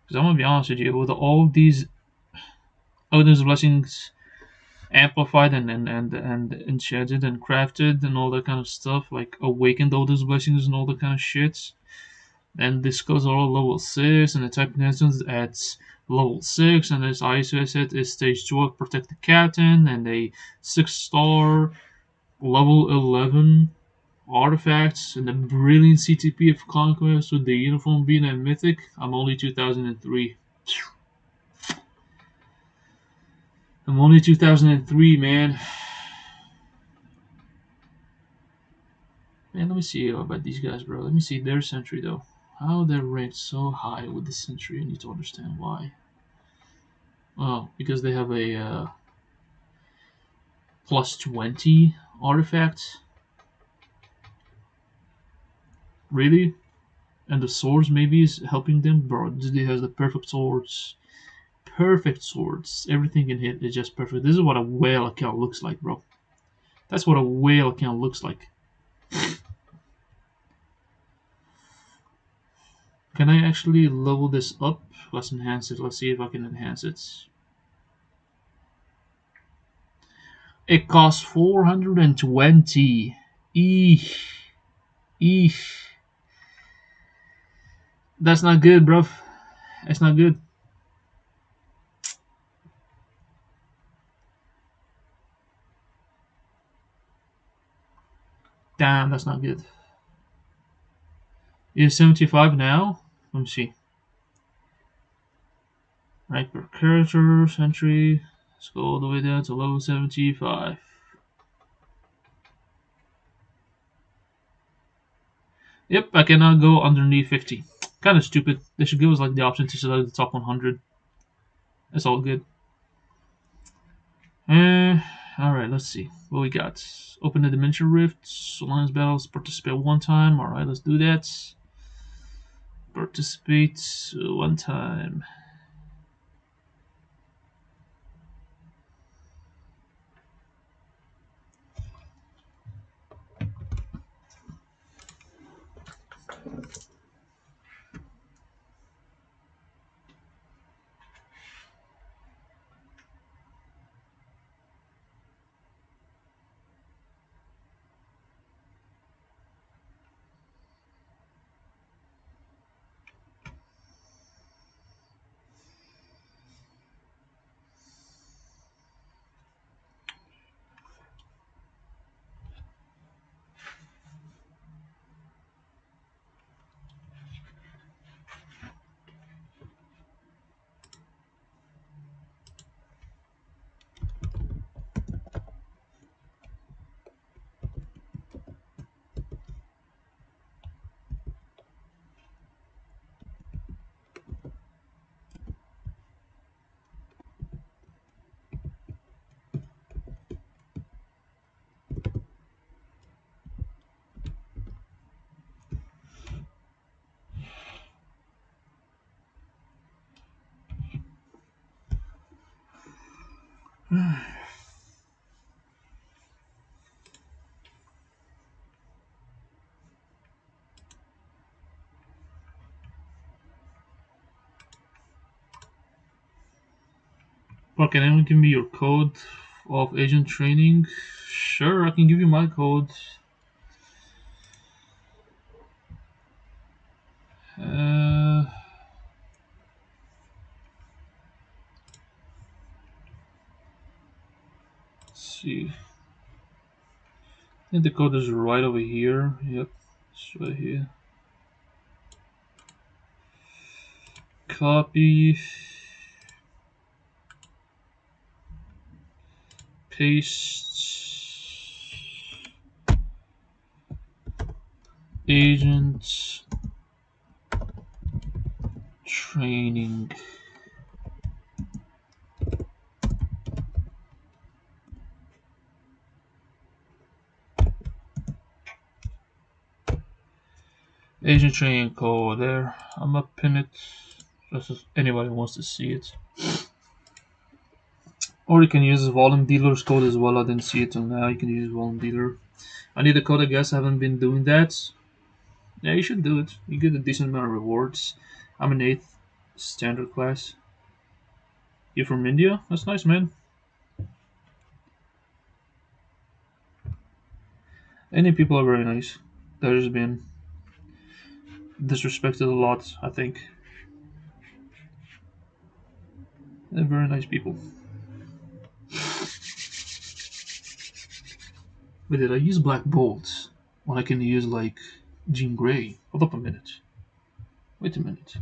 Because I'm gonna be honest with you, with all these Odin's blessings amplified and enchanted and crafted and all that kind of stuff, like awakened Odin's blessings and all that kind of shit. And this goes all level 6, and the type instance adds level 6, and this ISO asset is stage 12 Protect the Captain, and a 6-star level 11 artifacts, and the brilliant CTP of Conquest with the uniform being a mythic. I'm only 2003. I'm only 2003, man. Man, let me see about these guys, bro. Let me see their sentry, though. How they're ranked so high with the sentry, I need to understand why. Oh, because they have a plus 20 artifact. Really? And the swords maybe is helping them? Bro, they has the perfect swords. Perfect swords. Everything in hit is just perfect. This is what a whale account looks like, bro. That's what a whale account looks like. Can I actually level this up? Let's enhance it. Let's see if I can enhance it. It costs 420. Eesh. Eesh. That's not good, bro. That's not good. Damn, that's not good. Is 75 now? Let me see. Rank per character, sentry. Let's go all the way down to level 75. Yep, I cannot go underneath 50. Kind of stupid. They should give us like the option to select the top 100. That's all good. Alright, let's see. What we got? Open the Dimension Rift. Alliance battles. Participate one time. Alright, let's do that. Participate one time. Well, can anyone give me your code of agent training? Sure, I can give you my code. Let's see. I think the code is right over here. Yep, it's right here. Copy. Paste. Agent training. Agent training code there. I'm gonna pin it just if anybody wants to see it. Or you can use volume dealer's code as well. I didn't see it till now. You can use volume dealer. I need a code, I guess. I haven't been doing that. Yeah, you should do it. You get a decent amount of rewards. I'm an 8th standard class. You're from India? That's nice, man. Indian people are very nice. They're just being disrespected a lot, I think. They're very nice people. But did I use Black Bolt when I can use like Jean Grey? Hold up a minute. Wait a minute.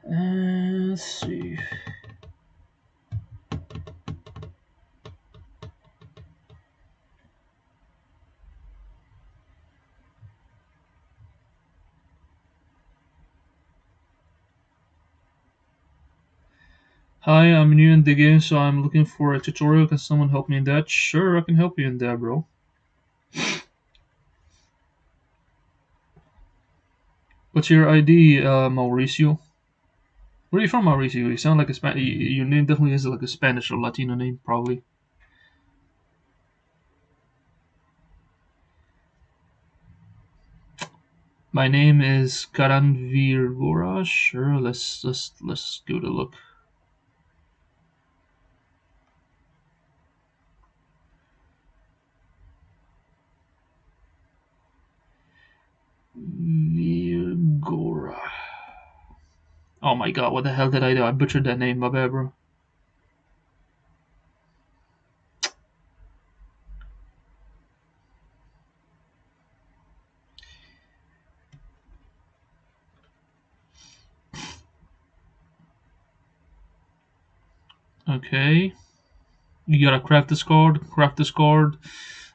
Let's see. Hi, I'm new in the game, so I'm looking for a tutorial. Can someone help me in that? Sure, I can help you in that, bro. What's your ID, Mauricio? Where are you from, Mauricio? You sound like a your name definitely is like a Spanish or Latino name, probably. My name is Karanvirgora. Sure, let's give it a look. Virgora. Oh my god, what the hell did I do? I butchered that name, my bad, bro. Okay. You gotta craft this card. Craft this card.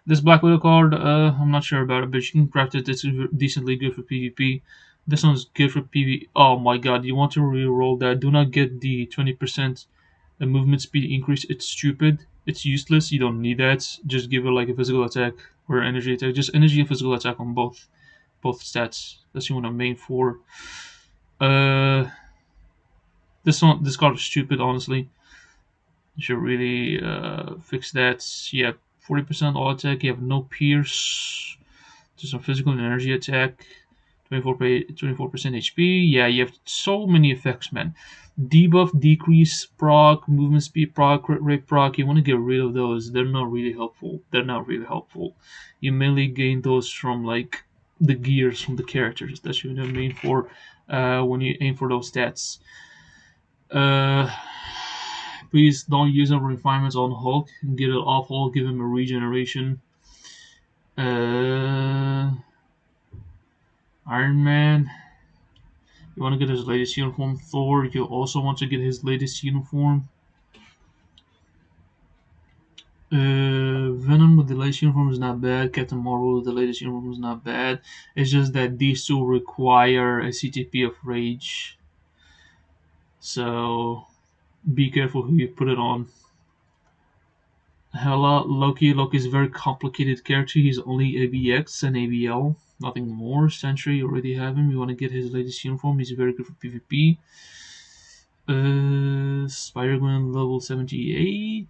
This Black Widow card, I'm not sure about it, but you can craft it. It's decently good for PvP. This one's good for PvE. Oh my god, you want to re-roll that. Do not get the 20% the movement speed increase. It's stupid. It's useless. You don't need that. Just give it like a physical attack or energy attack. Just energy and physical attack on both stats. That's what you want to main for. This card is stupid, honestly. You should really fix that. You have 40% all attack. You have no pierce. Just some physical and energy attack. 24% HP. Yeah, you have so many effects, man. Debuff, decrease, proc, movement speed, proc, crit rate, proc. You want to get rid of those. They're not really helpful. You mainly gain those from like the gears from the characters. That's what you aim for when you aim for those stats. Please don't use our refinements on Hulk. Get it off Hulk. Give him a regeneration. Iron Man. You want to get his latest uniform. Thor. You also want to get his latest uniform. Venom with the latest uniform is not bad. Captain Marvel with the latest uniform is not bad. It's just that these two require a CTP of Rage. So be careful who you put it on. Hela, Loki. Loki is a very complicated character. He's only ABX and ABL. Nothing more. Sentry, you already have him. You want to get his latest uniform. He's very good for PvP. Spider-Gwen level 78.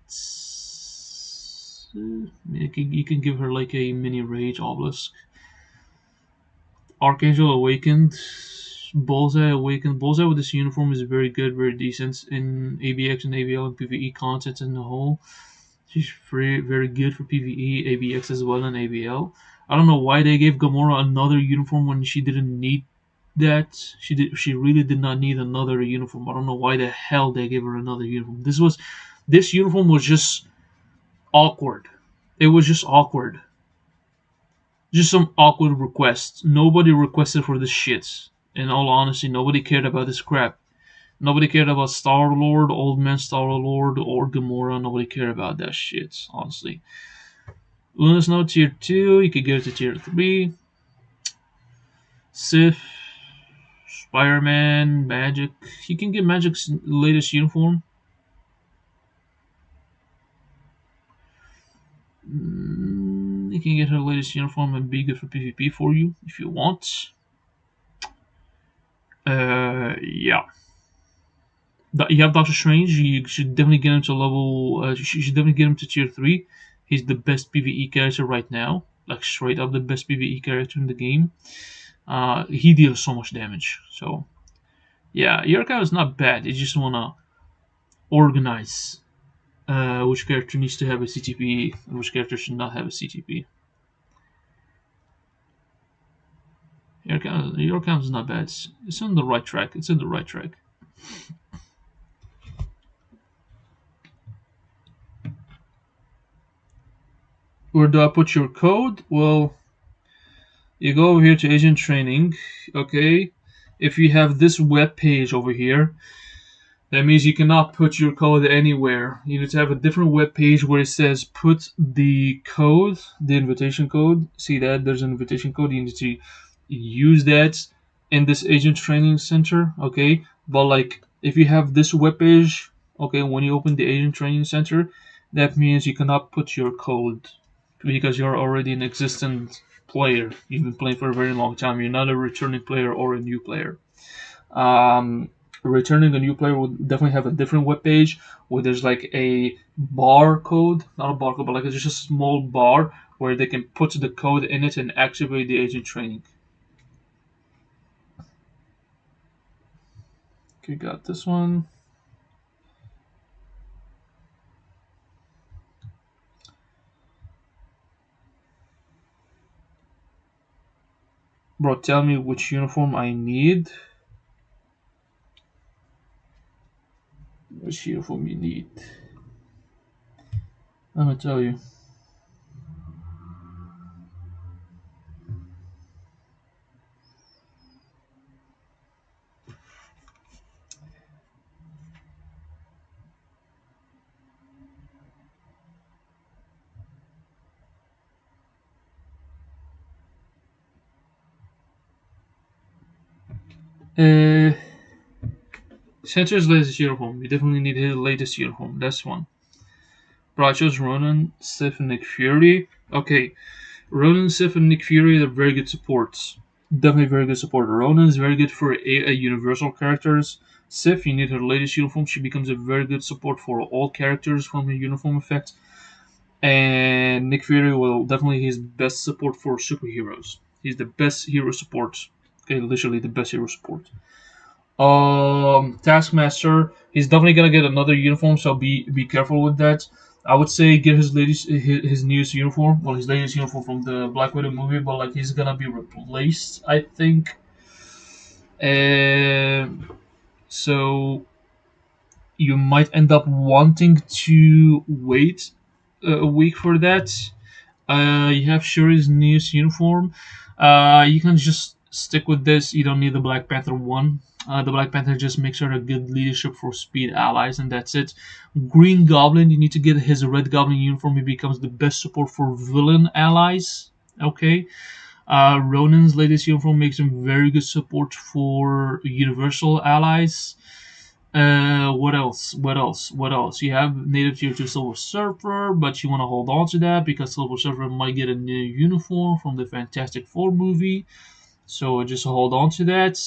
You can give her like a mini rage obelisk. Archangel awakened. Bullseye awakened. Bullseye with this uniform is very good, very decent in ABX and ABL and PvE content in the whole. She's very good for PvE, ABX as well, and ABL. I don't know why they gave Gamora another uniform when she didn't need that. She really did not need another uniform. I don't know why the hell they gave her another uniform. This uniform was just awkward. It was just awkward. Just some awkward requests. Nobody requested for this shit. In all honesty, nobody cared about this crap. Nobody cared about Star Lord, Old Man Star Lord, or Gamora. Nobody cared about that shit, honestly. Luna's now tier 2. You could get it to tier 3. Sif, Spider-Man, Magic. You can get Magic's latest uniform. You can get her latest uniform and be good for PvP for you if you want. Yeah. You have Doctor Strange. You should definitely get him to level. You should definitely get him to tier 3. He's the best PvE character right now. Like straight up the best PvE character in the game. He deals so much damage. So yeah, your account is not bad. You just wanna organize which character needs to have a CTP and which character should not have a CTP. Your account is not bad. It's on the right track. It's in the right track. Where do I put your code? Well, you go over here to agent training. Okay, if you have this web page over here, that means you cannot put your code anywhere. You need to have a different web page where it says put the code, the invitation code. See that? There's an invitation code. You need to use that in this agent training center. Okay, but like if you have this web page, okay, when you open the agent training center, that means you cannot put your code because you're already an existent player. You've been playing for a very long time. You're not a returning player or a new player. Returning a new player would definitely have a different web page where there's like a barcode, not a barcode, but like it's just a small bar where they can put the code in it and activate the agent training. Okay, got this one. Bro, tell me which uniform I need. Which uniform you need. I'm gonna tell you. Sensor's latest uniform. You definitely need his latest uniform. That's one. Bro, I chose Ronan, Sif, and Nick Fury. Okay, Ronan, Sif, and Nick Fury are very good supports. Definitely very good support. Ronan is very good for a universal characters. Sif, you need her latest uniform. She becomes a very good support for all characters from her uniform effect. And Nick Fury will definitely his best support for superheroes. He's the best hero support. Okay, literally the best hero support. Taskmaster, he's definitely gonna get another uniform, so be careful with that. I would say get his newest uniform, well, his latest uniform from the Black Widow movie, but like he's gonna be replaced, I think. So you might end up wanting to wait a week for that. You have Shuri's newest uniform. You can just stick with this. You don't need the Black Panther one. The Black Panther just makes her a good leadership for speed allies, and that's it. Green Goblin, you need to get his Red Goblin uniform. He becomes the best support for villain allies. Okay. Ronan's latest uniform makes him very good support for universal allies. What else? What else? What else? You have native tier 2 Silver Surfer, but you want to hold on to that because Silver Surfer might get a new uniform from the Fantastic Four movie. So just hold on to that.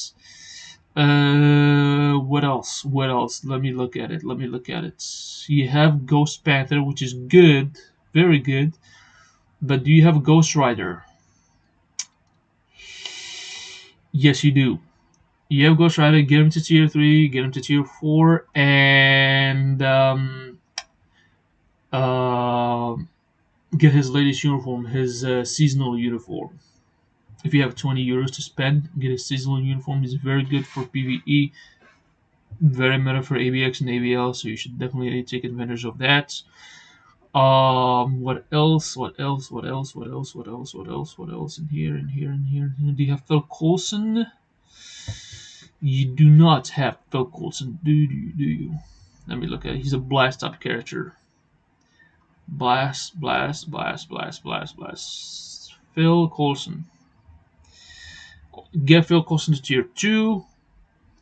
What else? What else? Let me look at it. Let me look at it. You have Ghost Panther, which is good, very good. But do you have Ghost Rider? Yes, you do. You have Ghost Rider. Get him to tier 3, get him to tier 4, and uh, get his latest uniform, his seasonal uniform. If you have 20 euros to spend, get a seasonal uniform. It's very good for PvE, very meta for ABX and ABL, so you should definitely take advantage of that. What else? What else? What else? What else? What else? What else? What else? In here, in here, in here. Do you have Phil Coulson? You do not have Phil Coulson, do you? Do you? Let me look at it. He's a blast up character. Blast, blast, blast, blast, blast, blast. Phil Coulson. Get Phil Coulson to tier 2.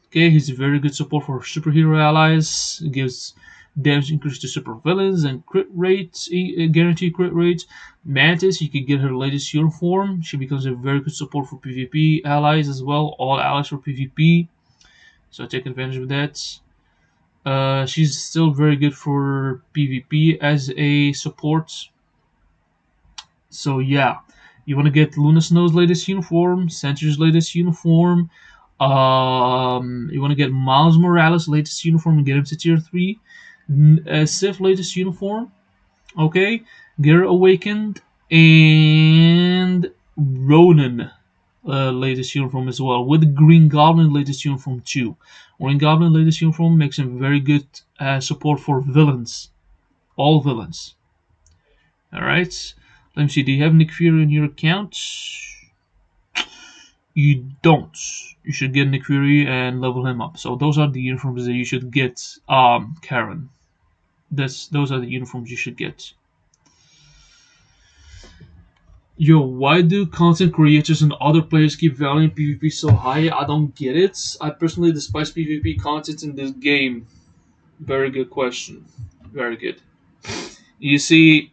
Okay, he's a very good support for superhero allies. It gives damage increase to super villains and crit rates, guaranteed crit rates. Mantis, you can get her latest uniform. She becomes a very good support for PvP allies as well. All allies for PvP. So take advantage of that. She's still very good for PvP as a support. So yeah, you want to get Luna Snow's latest uniform, Sentry's latest uniform. You want to get Miles Morales' latest uniform and get him to tier 3. Sif latest uniform. Okay. Get her awakened. And Ronan latest uniform as well. With Green Goblin latest uniform too. Green Goblin latest uniform makes him very good support for villains. All villains. Alright. Let me see. Do you have Nick Fury in your account? You don't. You should get Nick Fury and level him up. So those are the uniforms that you should get, Karen. Those are the uniforms you should get. Yo, why do content creators and other players keep valuing PvP so high? I don't get it. I personally despise PvP content in this game. Very good question. Very good. You see,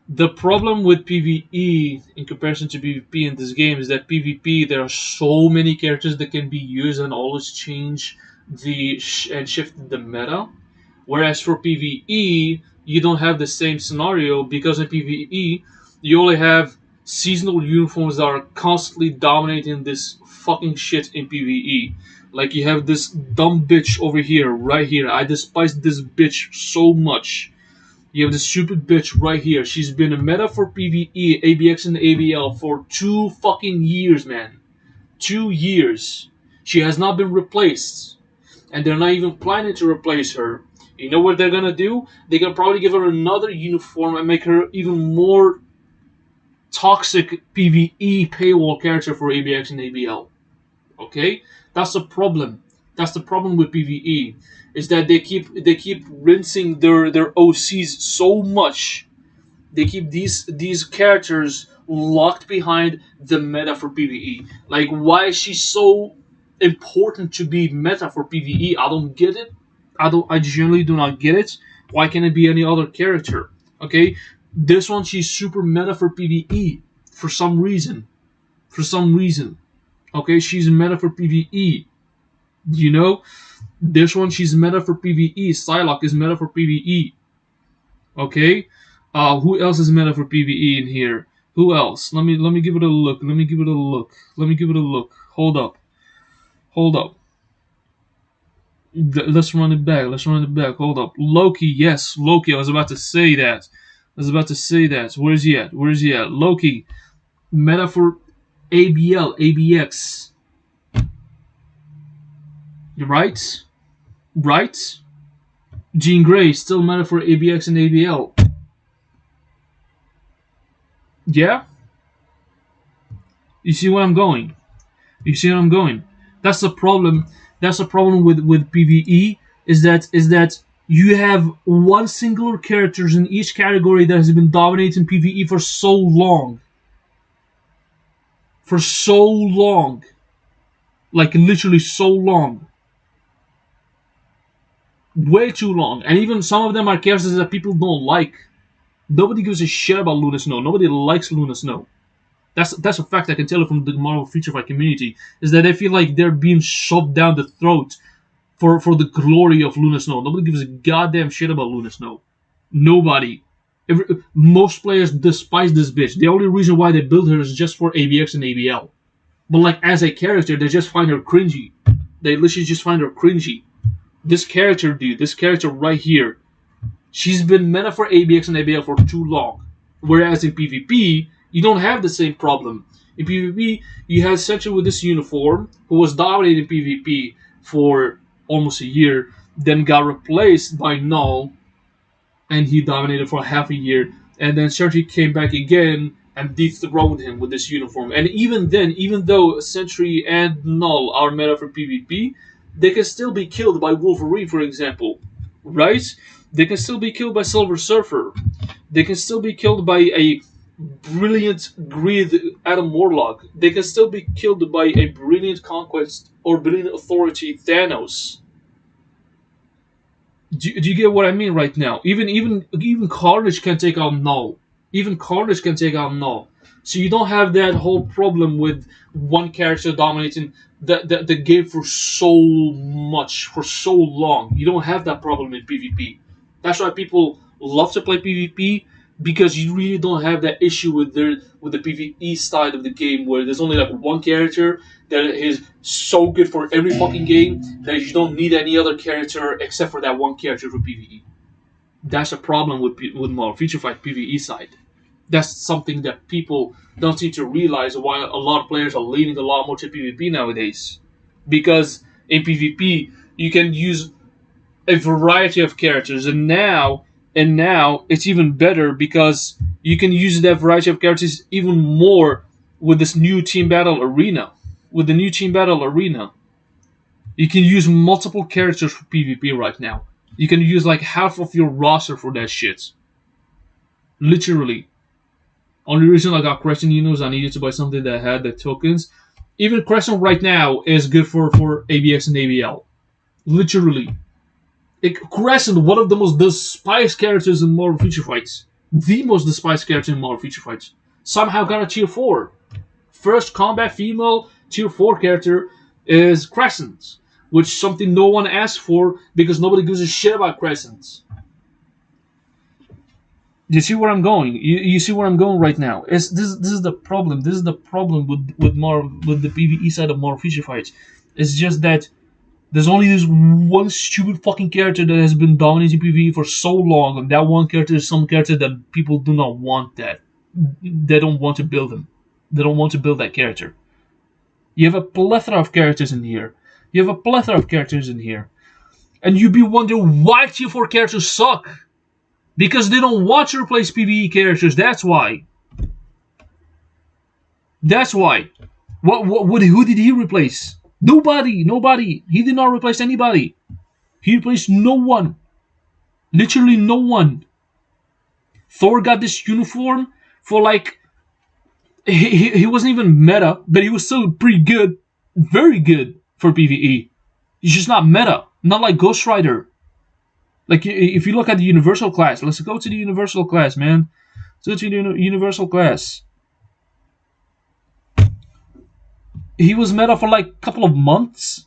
the problem with PvE in comparison to PvP in this game is that PvP, there are so many characters that can be used and always change and shift the meta. Whereas for PvE, you don't have the same scenario because in PvE, you only have seasonal uniforms that are constantly dominating this fucking shit in PvE. Like you have this dumb bitch over here, right here. I despise this bitch so much. You have this stupid bitch right here. She's been a meta for PvE, ABX, and ABL for 2 fucking years, man. 2 years. She has not been replaced. And they're not even planning to replace her. You know what they're gonna do? They're gonna probably give her another uniform and make her even more toxic PvE paywall character for ABX and ABL. Okay? That's the problem. That's the problem with PvE. Is that they keep rinsing their OCs so much. They keep these characters locked behind the meta for PvE. Like, why is she so important to be meta for PvE? I don't get it. I genuinely do not get it. Why can't it be any other character? Okay? This one, she's super meta for PvE. For some reason. For some reason. Okay? She's meta for PvE. You know? This one, she's meta for PvE. Psylocke is meta for PvE. Okay? Who else is meta for PvE in here? Who else? Let me give it a look. Let me give it a look. Let me give it a look. Hold up. Hold up. Let's run it back. Let's run it back. Hold up. Loki, yes, Loki. I was about to say that. I was about to say that. Where is he at? Where is he at? Loki. Meta for ABL, ABX. Right? Right? Jean Grey, still meta for ABX and ABL. Yeah? You see where I'm going? You see where I'm going? That's the problem. That's the problem with PvE is that you have one singular characters in each category that has been dominating PvE for so long. For so long. Like literally so long. Way too long. And even some of them are characters that people don't like. Nobody gives a shit about Luna Snow. Nobody likes Luna Snow. That's a fact I can tell you from the Marvel Feature Fight community, is that they feel like they're being shoved down the throat for the glory of Luna Snow. Nobody gives a goddamn shit about Luna Snow. Nobody. Most players despise this bitch. The only reason why they build her is just for ABX and ABL. But like as a character, they just find her cringy. They literally just find her cringy. This character, dude, this character right here, she's been meta for ABX and ABL for too long. Whereas in PvP, you don't have the same problem. In PvP, you had Sentry with this uniform, who was dominating PvP for almost a year, then got replaced by Null, and he dominated for half a year, and then Sentry came back again and dethroned him with this uniform. And even then, even though Sentry and Null are meta for PvP, they can still be killed by Wolverine, for example. Right? They can still be killed by Silver Surfer. They can still be killed by a brilliant Greed Adam Warlock. They can still be killed by a brilliant Conquest or brilliant Authority Thanos. Do you get what I mean right now? Even Carnage can take out Null. Even Carnage can take out Null. So you don't have that whole problem with one character dominating the game for so much, for so long. You don't have that problem in PvP. That's why people love to play PvP, because you really don't have that issue with the PvE side of the game, where there's only like one character that is so good for every fucking game that you don't need any other character except for that one character for PvE. That's a problem with more Feature Fight PvE side. That's something that people don't seem to realize, why a lot of players are leaning a lot more to PvP nowadays. Because in PvP, you can use a variety of characters, and now it's even better because you can use that variety of characters even more with this new Team Battle Arena. With the new Team Battle Arena, you can use multiple characters for PvP right now. You can use like half of your roster for that shit. Literally. Only reason I got Crescent Unos, I needed to buy something that had the tokens. Even Crescent right now is good for ABX and ABL. Literally. Crescent, one of the most despised characters in Marvel Feature Fights. The most despised character in Marvel Feature Fights. Somehow got a tier 4. First combat female tier 4 character is Crescent. Which is something no one asked for because nobody gives a shit about Crescents. You see where I'm going? You see where I'm going right now? This is the problem. This is the problem with the PvE side of Marvel Feature Fights. It's just that there's only this one stupid fucking character that has been dominating PvE for so long, and that one character is some character that people do not want that. They don't want to build him. They don't want to build that character. You have a plethora of characters in here. And you'd be wondering why tier 4 characters suck. Because they don't want to replace PvE characters, that's why. Who did he replace? Nobody. He did not replace anybody. He replaced no one. Literally no one. Thor got this uniform for like... He wasn't even meta, but he was still pretty good. Very good for PvE. He's just not meta. Not like Ghost Rider. Like, if you look at the Universal class, let's go to the Universal class, man. Let's go to the Universal class. He was meta for like a couple of months.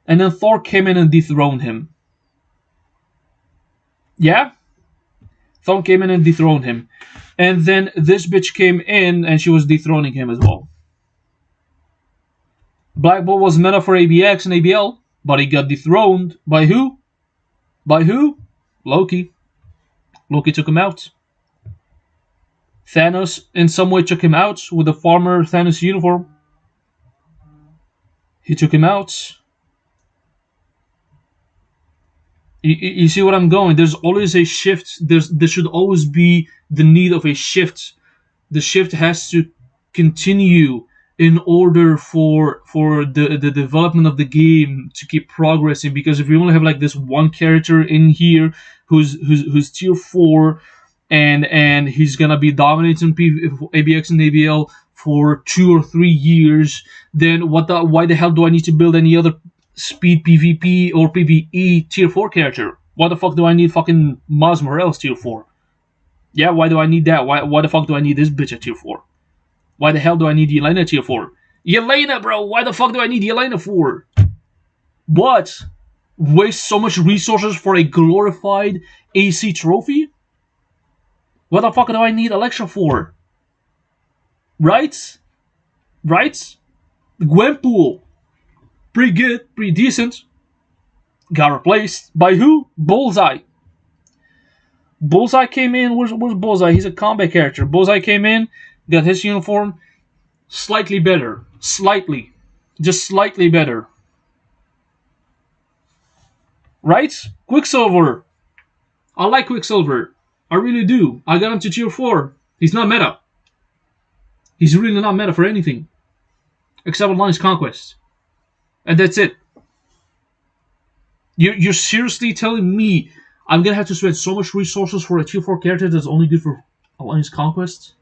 And then Thor came in and dethroned him. Yeah? Thor came in and dethroned him. And then this bitch came in and she was dethroning him as well. Black Bolt was meta for ABX and ABL. But he got dethroned by who? Loki. Loki took him out. Thanos in some way took him out with the farmer Thanos uniform. He took him out. You see what I'm going? There's always a shift. There should always be the need of a shift. The shift has to continue in order for the development of the game to keep progressing. Because if you only have like this one character in here who's tier 4 and he's gonna be dominating ABX and ABL for 2 or 3 years, then why the hell do I need to build any other speed PvP or PvE tier 4 character? Why the fuck do I need fucking Miles Morales tier 4? Yeah, why do I need that? Why the fuck do I need this bitch at tier 4? Why the hell do I need Yelena tier 4? Yelena, bro, why the fuck do I need Yelena for? What? Waste so much resources for a glorified AC trophy? What the fuck do I need Alexa for? Right? Right? Gwenpool. Pretty good, pretty decent. Got replaced by who? Bullseye. Bullseye came in. Where's Bullseye? He's a combat character. Bullseye came in, got his uniform slightly better. Slightly. Just slightly better. Right? Quicksilver. I like Quicksilver. I really do. I got him to tier 4. He's not meta. He's really not meta for anything. Except Alliance Conquest. And that's it. You're seriously telling me I'm gonna have to spend so much resources for a tier 4 character that's only good for Alliance Conquest?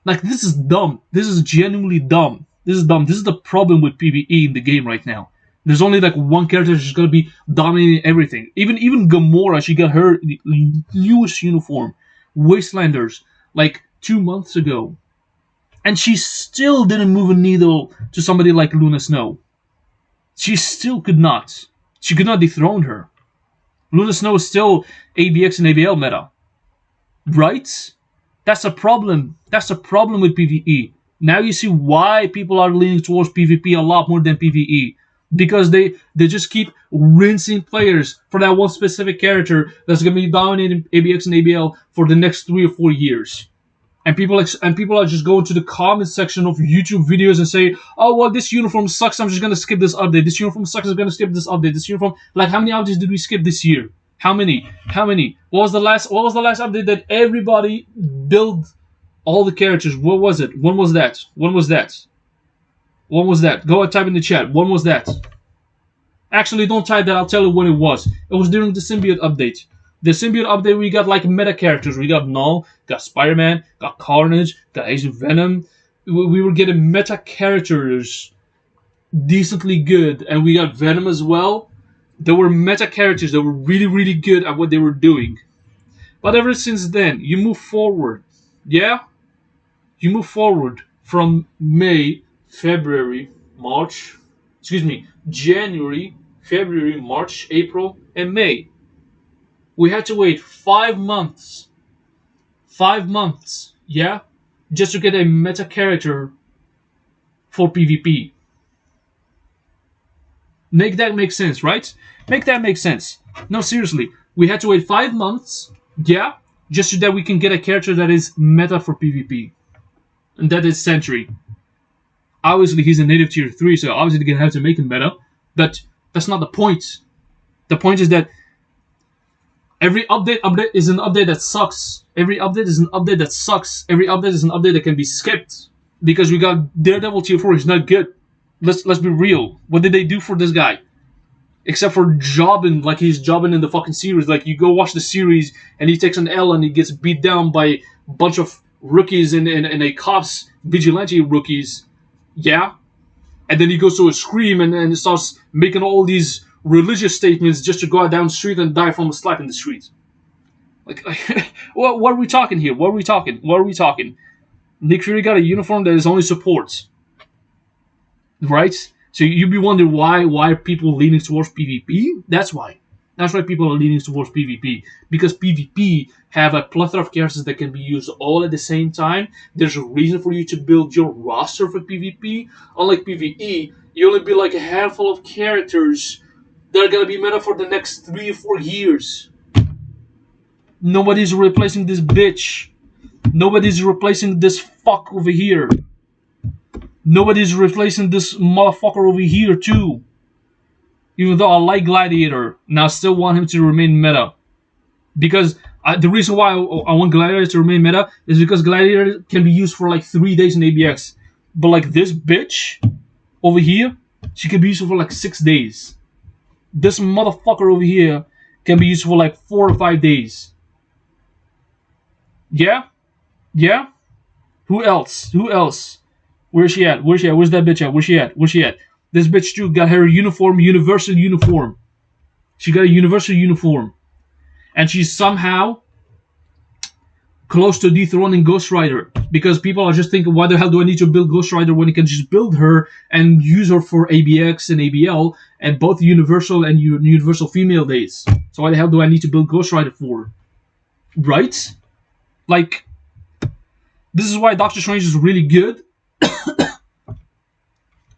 Like, this is dumb. This is genuinely dumb. This is dumb. This is the problem with PvE in the game right now. There's only like one character that's gonna be dominating everything. Even Gamora, she got her newest uniform, Wastelanders, like 2 months ago. And she still didn't move a needle to somebody like Luna Snow. She still could not. She could not dethrone her. Luna Snow is still ABX and ABL meta. Right? That's a problem. That's a problem with PvE. Now you see why people are leaning towards PvP a lot more than PvE. Because they just keep rinsing players for that one specific character that's going to be dominating ABX and ABL for the next 3 or 4 years. And people are just going to the comment section of YouTube videos and say, oh, well, this uniform sucks, I'm just going to skip this update. This uniform sucks, I'm going to skip this update. This uniform, like, how many updates did we skip this year? How many? What was the last update that everybody built all the characters? What was it? When was that? Go and type in the chat. When was that? Actually, don't type that. I'll tell you when it was. It was during the Symbiote update. The Symbiote update, we got like meta characters. We got Null, got Spider-Man, got Carnage, got Agent Venom. We were getting meta characters decently good. And we got Venom as well. There were meta characters that were really, really good at what they were doing. But ever since then, you move forward. Yeah? You move forward from January, February, March, April, and May. We had to wait 5 months. 5 months, yeah? Just to get a meta character for PvP. Make that make sense, right? Make that make sense. No, seriously. We had to wait 5 months, yeah? Just so that we can get a character that is meta for PvP. And that is Sentry. Obviously, he's a native tier 3, so obviously they're going to have to make him meta. But that's not the point. The point is that every update is an update that sucks. Every update is an update that sucks. Every update is an update that can be skipped. Because we got Daredevil tier 4, he's not good. Let's be real. What did they do for this guy? Except for jobbing, like he's jobbing in the fucking series. Like, you go watch the series, and he takes an L and he gets beat down by a bunch of rookies and a cops, vigilante rookies. Yeah? And then he goes to a scream and starts making all these religious statements just to go out down the street and die from a slap in the street. Like what are we talking here? What are we talking? Nick Fury got a uniform that is only support. Right? So you'd be wondering why are people leaning towards PvP? That's why. That's why people are leaning towards PvP. Because PvP have a plethora of characters that can be used all at the same time. There's a reason for you to build your roster for PvP. Unlike PvE, you only build like a handful of characters that are going to be meta for the next 3 or 4 years. Nobody's replacing this bitch. Nobody's replacing this fuck over here. Nobody's replacing this motherfucker over here too. Even though I like Gladiator, and I still want him to remain meta. Because the reason why I want Gladiator to remain meta is because Gladiator can be used for like 3 days in ABX. But like this bitch over here, she can be used for like 6 days. This motherfucker over here can be used for like 4 or 5 days. Yeah? Yeah? Who else? Where's she at? Where's that bitch at? Where's she at? This bitch too got her uniform, universal uniform. She got a universal uniform. And she's somehow close to dethroning Ghost Rider. Because people are just thinking, why the hell do I need to build Ghost Rider when I can just build her and use her for ABX and ABL and both Universal and Universal Female Days? So why the hell do I need to build Ghost Rider for? Right? Like, this is why Doctor Strange is really good.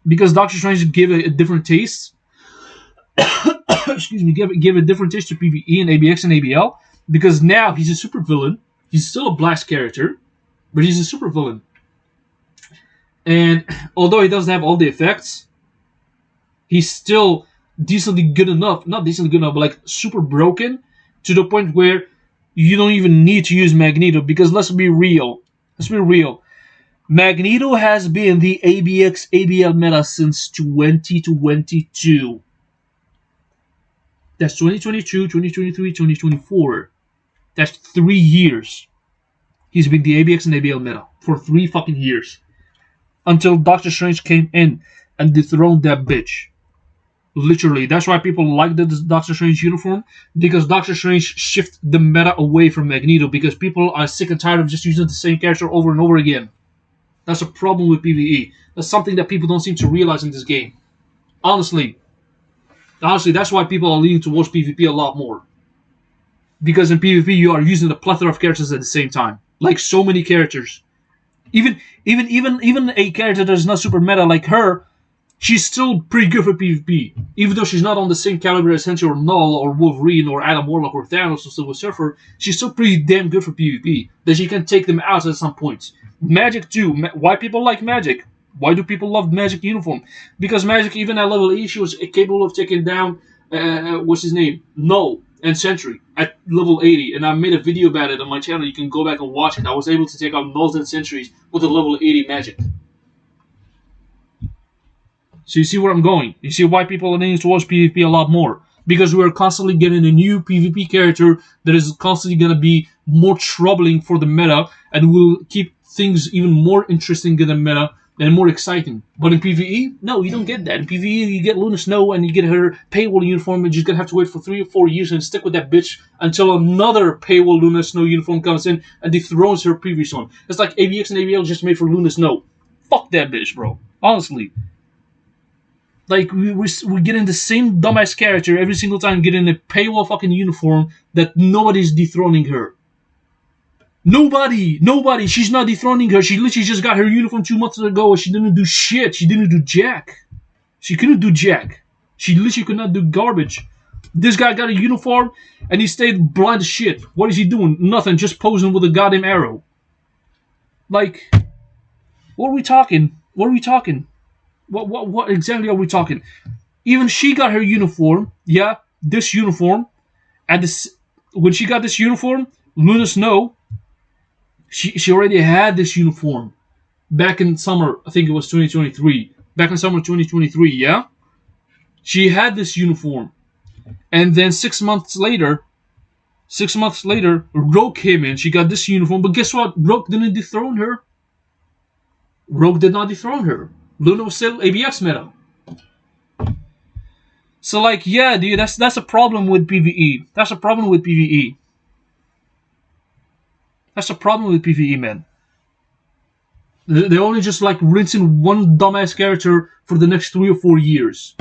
Because Doctor Strange gave a different taste. Excuse me, give a different taste to PvE and ABX and ABL. Because now he's a super villain. He's still a blast character, but he's a super villain. And although he doesn't have all the effects, he's still decently good enough. Not decently good enough, but like super broken to the point where you don't even need to use Magneto. Because let's be real. Magneto has been the ABX ABL meta since 2022. That's 2022, 2023, 2024. That's 3 years. He's been the ABX and ABL meta for 3 fucking years. Until Doctor Strange came in and dethroned that bitch. Literally. That's why people like the Doctor Strange uniform. Because Doctor Strange shifted the meta away from Magneto. Because people are sick and tired of just using the same character over and over again. That's a problem with PvE. That's something that people don't seem to realize in this game. Honestly, that's why people are leaning towards PvP a lot more. Because in PvP, you are using a plethora of characters at the same time. Like so many characters. Even a character that is not super meta like her, she's still pretty good for PvP. Even though she's not on the same caliber as Sentry or Null or Wolverine or Adam Warlock or Thanos or Silver Surfer, she's still pretty damn good for PvP. That she can take them out at some points. Magic too. Why people like Magic? Why do people love Magic uniform? Because Magic, even at level 80, she was capable of taking down, what's his name? Null and Sentry at level 80. And I made a video about it on my channel. You can go back and watch it. I was able to take out Nulls and Sentries with a level 80 Magic. So you see where I'm going. You see why people are leaning towards PvP a lot more. Because we're constantly getting a new PvP character that is constantly going to be more troubling for the meta and will keep things even more interesting in the meta and more exciting. But in PvE, no, you don't get that. In PvE, you get Luna Snow and you get her paywall uniform and you're going to have to wait for 3 or 4 years and stick with that bitch until another paywall Luna Snow uniform comes in and dethrones her previous one. It's like ABX and ABL just made for Luna Snow. Fuck that bitch, bro. Honestly. Like, we're getting the same dumbass character every single time, getting a paywall fucking uniform that nobody's dethroning her. Nobody. She's not dethroning her. She literally just got her uniform 2 months ago and she didn't do shit. She didn't do jack. She couldn't do jack. She literally could not do garbage. This guy got a uniform and he stayed blind as shit. What is he doing? Nothing. Just posing with a goddamn arrow. Like, what are we talking? What exactly are we talking? Even she got her uniform. Yeah, this uniform. And when she got this uniform, Luna Snow, she already had this uniform back in summer. I think it was 2023. Back in summer 2023. Yeah, she had this uniform, and then 6 months later, Rogue came in. She got this uniform, but guess what? Rogue didn't dethrone her. Rogue did not dethrone her. Luna was still ABX meta. So like, yeah, dude, that's a problem with PvE. That's a problem with PvE. That's a problem with PvE, man. They're only just like rinsing one dumbass character for the next 3 or 4 years.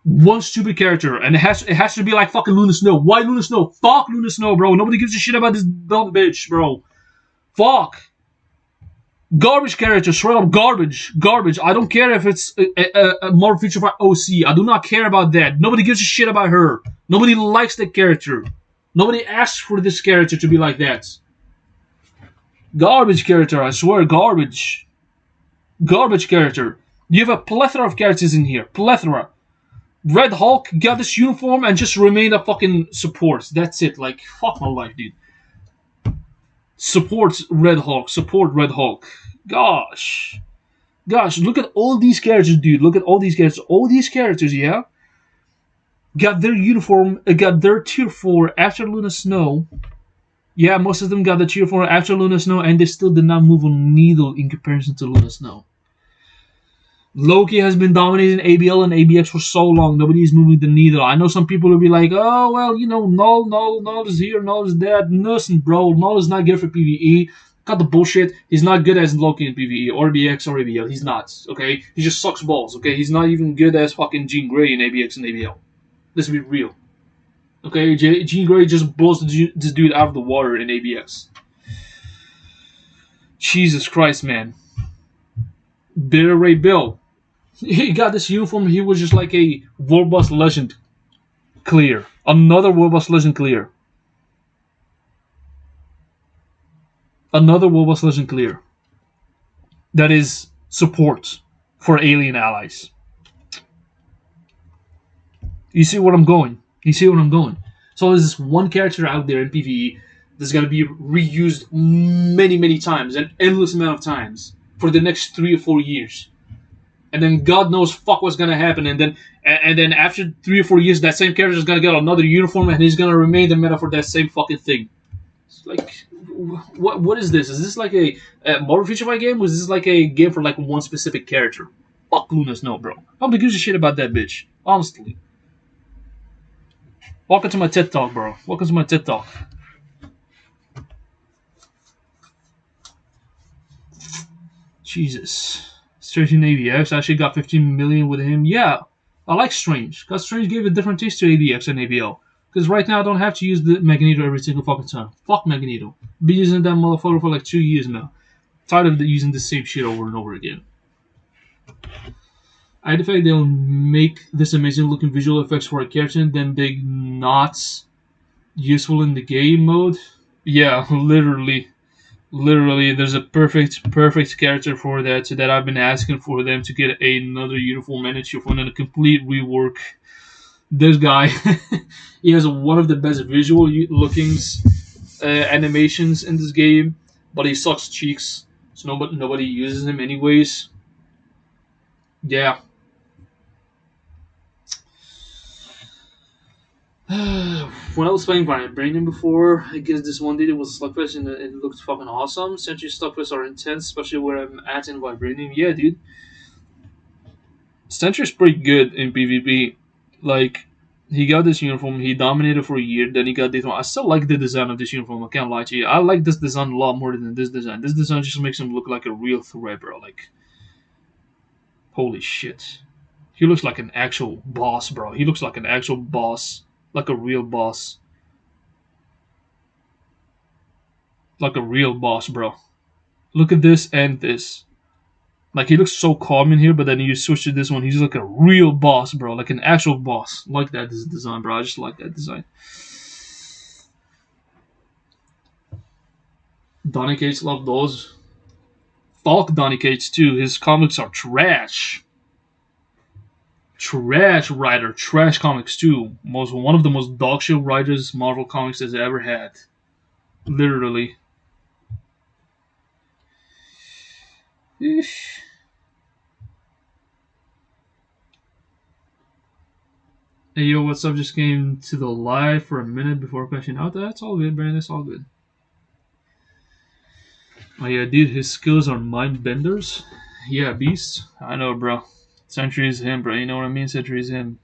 One stupid character, and it has to be like fucking Luna Snow. Why Luna Snow? Fuck Luna Snow, bro. Nobody gives a shit about this dumb bitch, bro. Fuck. Garbage character, straight up garbage. I don't care if it's a Marvel Future Fight OC. I do not care about that. Nobody gives a shit about her. Nobody likes that character. Nobody asks for this character to be like that. Garbage character, I swear, garbage. Garbage character. You have a plethora of characters in here. Plethora. Red Hulk got this uniform and just remained a fucking support. That's it. Like, fuck my life, dude. Support Red Hulk. Gosh, look at all these characters, dude. Look at all these characters. All these characters, yeah, got their uniform, got their tier 4 after Luna Snow. Yeah, most of them got the tier 4 after Luna Snow, and they still did not move a needle in comparison to Luna Snow. Loki has been dominating ABL and ABX for so long. Nobody is moving the needle. I know some people will be like, oh, well, Null is here, Null is that. Listen, bro, Null is not good for PvE. Cut the bullshit. He's not good as Loki in PvE or ABX or ABL. He's not, okay? He just sucks balls, okay? He's not even good as fucking Jean Grey in ABX and ABL. Let's be real. Okay, Jean Grey just blows this dude out of the water in ABX. Jesus Christ, man. Bitter Ray Bill. He got this uniform. He was just like a World Boss Legend clear. Another World Boss Legend clear. Another World Boss Legend clear. That is support for alien allies. You see where I'm going? You see where I'm going? So there's this one character out there in PvE that's gonna be reused many, many times, an endless amount of times for the next 3 or 4 years. And then God knows fuck what's gonna happen, and then after 3 or 4 years, that same character is gonna get another uniform, and he's gonna remain the meta for that same fucking thing. It's like, what is this? Is this like a Marvel Future Fight game, or is this like a game for like one specific character? Fuck Lunas, no, bro. Nobody gives a shit about that bitch. Honestly. Welcome to my TED Talk, bro. Welcome to my TED Talk. Jesus. Strange in ABX actually got 15 million with him. Yeah, I like Strange. Because Strange gave a different taste to ABX and ABL. Because right now I don't have to use the Magneto every single fucking time. Fuck Magneto. Been using that motherfucker for like 2 years now. Tired of using the same shit over and over again. I hate the fact they'll make this amazing looking visual effects for a character, then big knots useful in the game mode. Yeah, literally. Literally, there's a perfect character for that, so that I've been asking for them to get another uniform manager for a complete rework. This guy, he has one of the best visual lookings animations in this game, but he sucks cheeks, so nobody uses him anyways. Yeah. When I was playing Vibranium before, I guess this one did it was Slugfest and it looked fucking awesome. Sentry Slugfests are intense, especially where I'm at in Vibranium. Yeah, dude. Sentry's pretty good in PvP. Like, he got this uniform, he dominated for a year, then he got this one. I still like the design of this uniform, I can't lie to you. I like this design a lot more than this design. This design just makes him look like a real threat, bro. Like, holy shit. He looks like an actual boss, bro. He looks like an actual boss. Like a real boss. Like a real boss, bro. Look at this and this. Like, he looks so calm in here, but then you switch to this one, he's like a real boss, bro. Like an actual boss. Like that design, bro. I just like that design. Donny Cates love those. Fuck Donny Cates too. His comics are trash. Trash writer. Trash comics too. One of the most dogshit writers Marvel Comics has ever had. Literally. Eesh. Hey yo, what's up? Just came to the live for a minute before crashing out. That's all good, Brandon. That's all good. Oh yeah, dude, his skills are mind benders. Yeah, beast. I know, bro. Sentry is him, bro. You know what I mean? Sentry is him.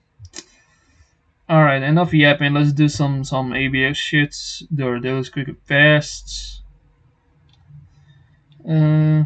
All right, enough yapping. Let's do some ABX shits. Those quick and fast. Uh,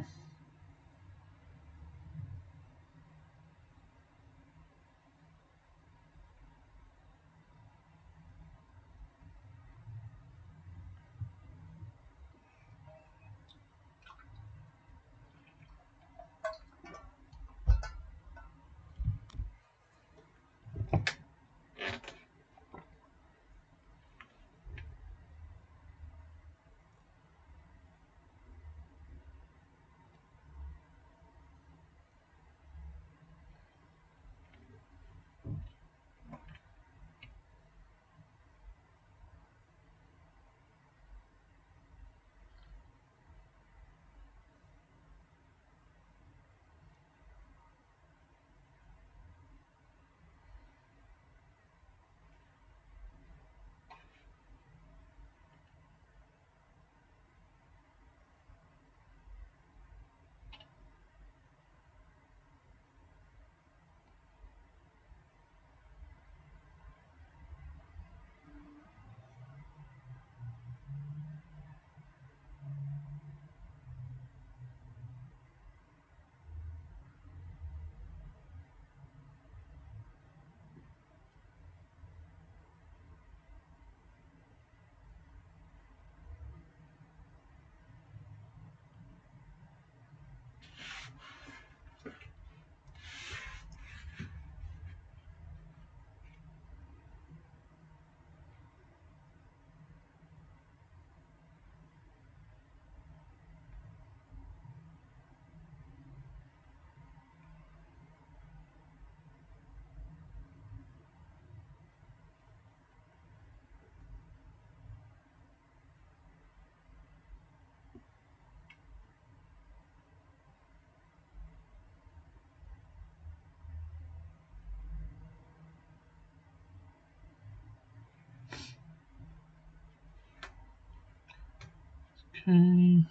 Okay.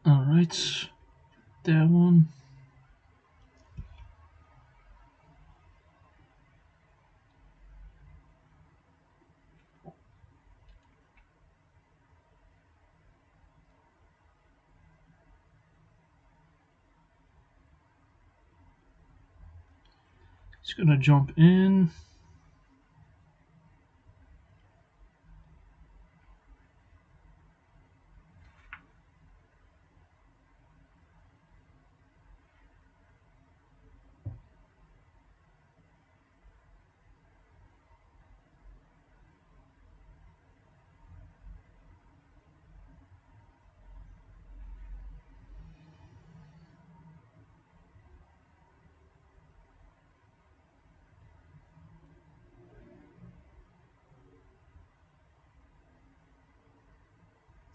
Alright. That one. Just gonna jump in.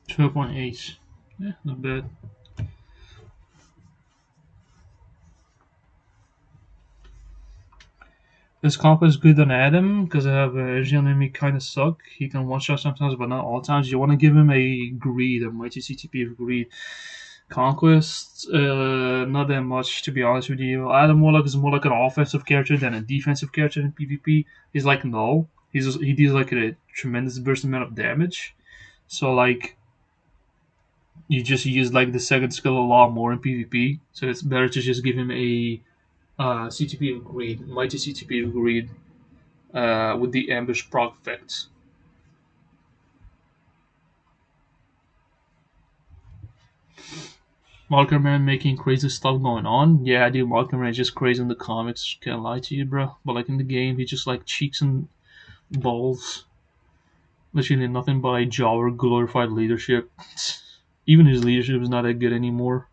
$12.8. Yeah, not bad. This comp is good on Adam because I have energy on enemy kind of suck. He can one shot sometimes, but not all times. You want to give him a greed, a mighty CTP of greed. Conquest, not that much to be honest with you. Adam Warlock is more like an offensive character than a defensive character in PvP. He's like null. He deals like a tremendous burst amount of damage. So like you just use like the second skill a lot more in PvP. So it's better to just give him a CTP of greed, mighty CTP of greed, with the ambush proc effects. Marker Man making crazy stuff going on. Yeah, dude, Marker Man is just crazy in the comics. Can't lie to you, bro. But like in the game, he just like cheeks and balls. Literally nothing but a jobber glorified leadership. Even his leadership is not that good anymore.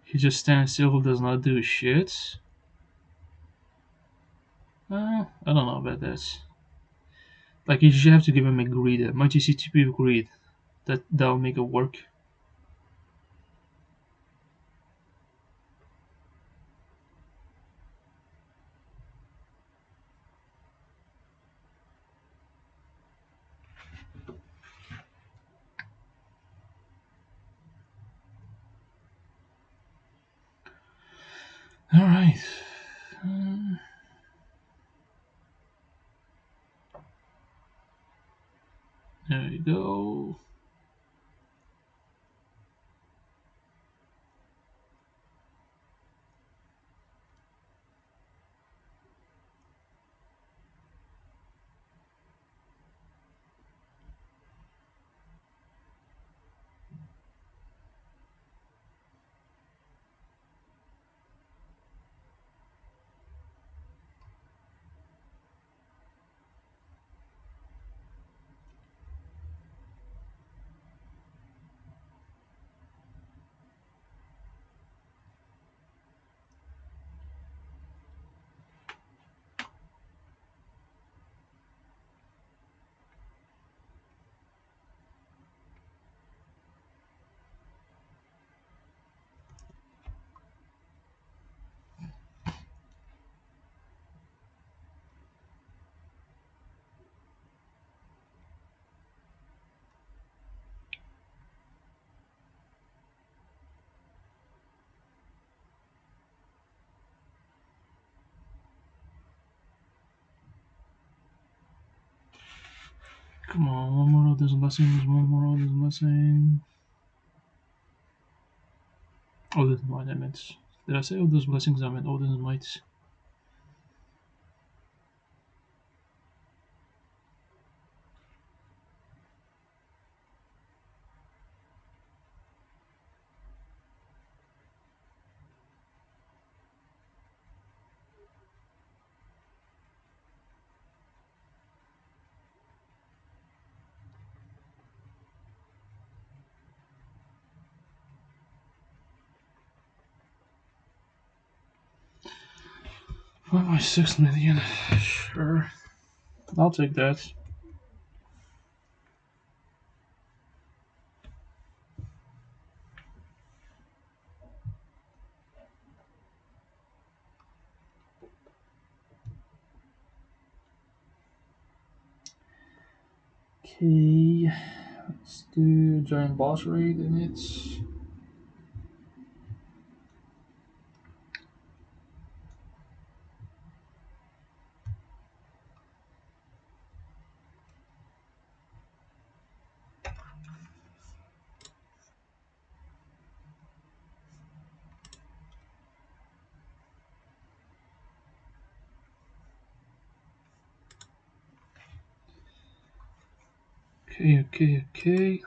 He just stands still, does not do shit. I don't know about that. Like you just have to give him a greed, a mighty CTP of greed. That'll make it work. All right. There you go. Come on, one more of this blessings, one more of this blessing. Oh, this is might, I meant. Did I say all those blessings? I meant all this might. 1.6 million. Sure. I'll take that. Okay. Let's do giant boss raid and it's. Okay.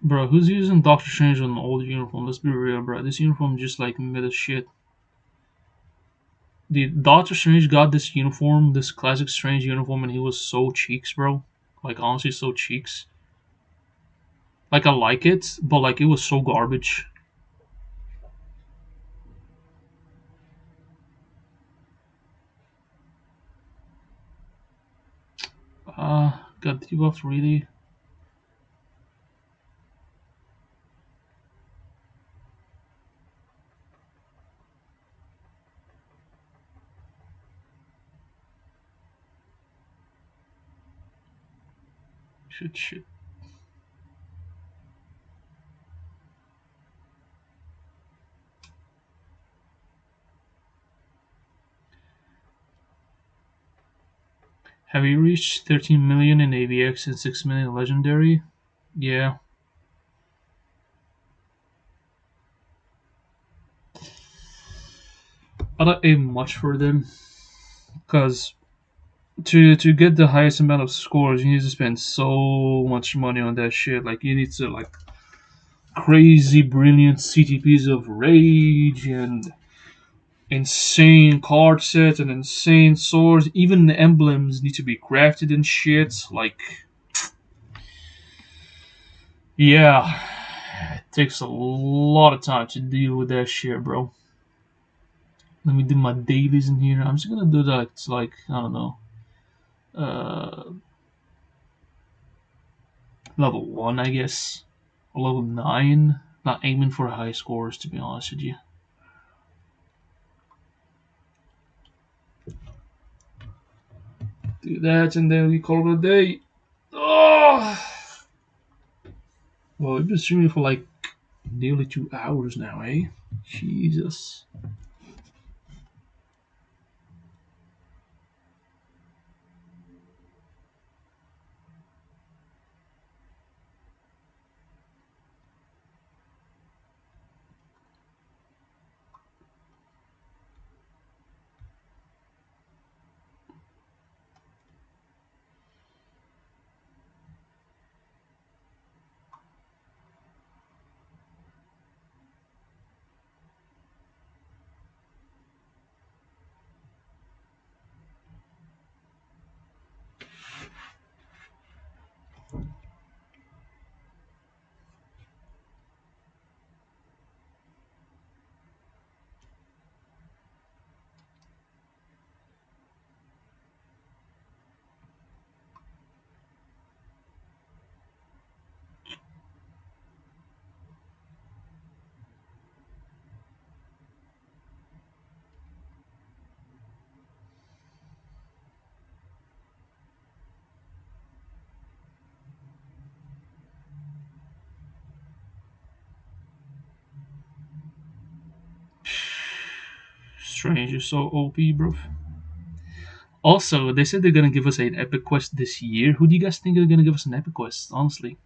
Bro, who's using Doctor Strange on an old uniform? Let's be real, bro. This uniform just like mid as shit. The Doctor Strange got this uniform, this classic Strange uniform, and he was so cheeks, bro. Like honestly, so cheeks. Like I like it, but like it was so garbage. Got debuffed really. Shit. Have you reached 13 million in AVX and 6 million legendary? Yeah. I don't aim much for them because to get the highest amount of scores, you need to spend so much money on that shit. Like you need to like crazy brilliant CTPs of rage and insane card sets and insane swords. Even the emblems need to be crafted and shit. Like yeah, it takes a lot of time to deal with that shit, bro. Let me do my dailies in here. I'm just gonna do that. It's like I don't know, uh, level 1, I guess, or level 9. Not aiming for high scores, to be honest with you. Do that, and then we call it a day. Oh, well, we've been streaming for like nearly 2 hours now, eh? Jesus. Strange is so OP, bro. Also, they said they're gonna give us an epic quest this year. Who do you guys think are gonna give us an epic quest? Honestly,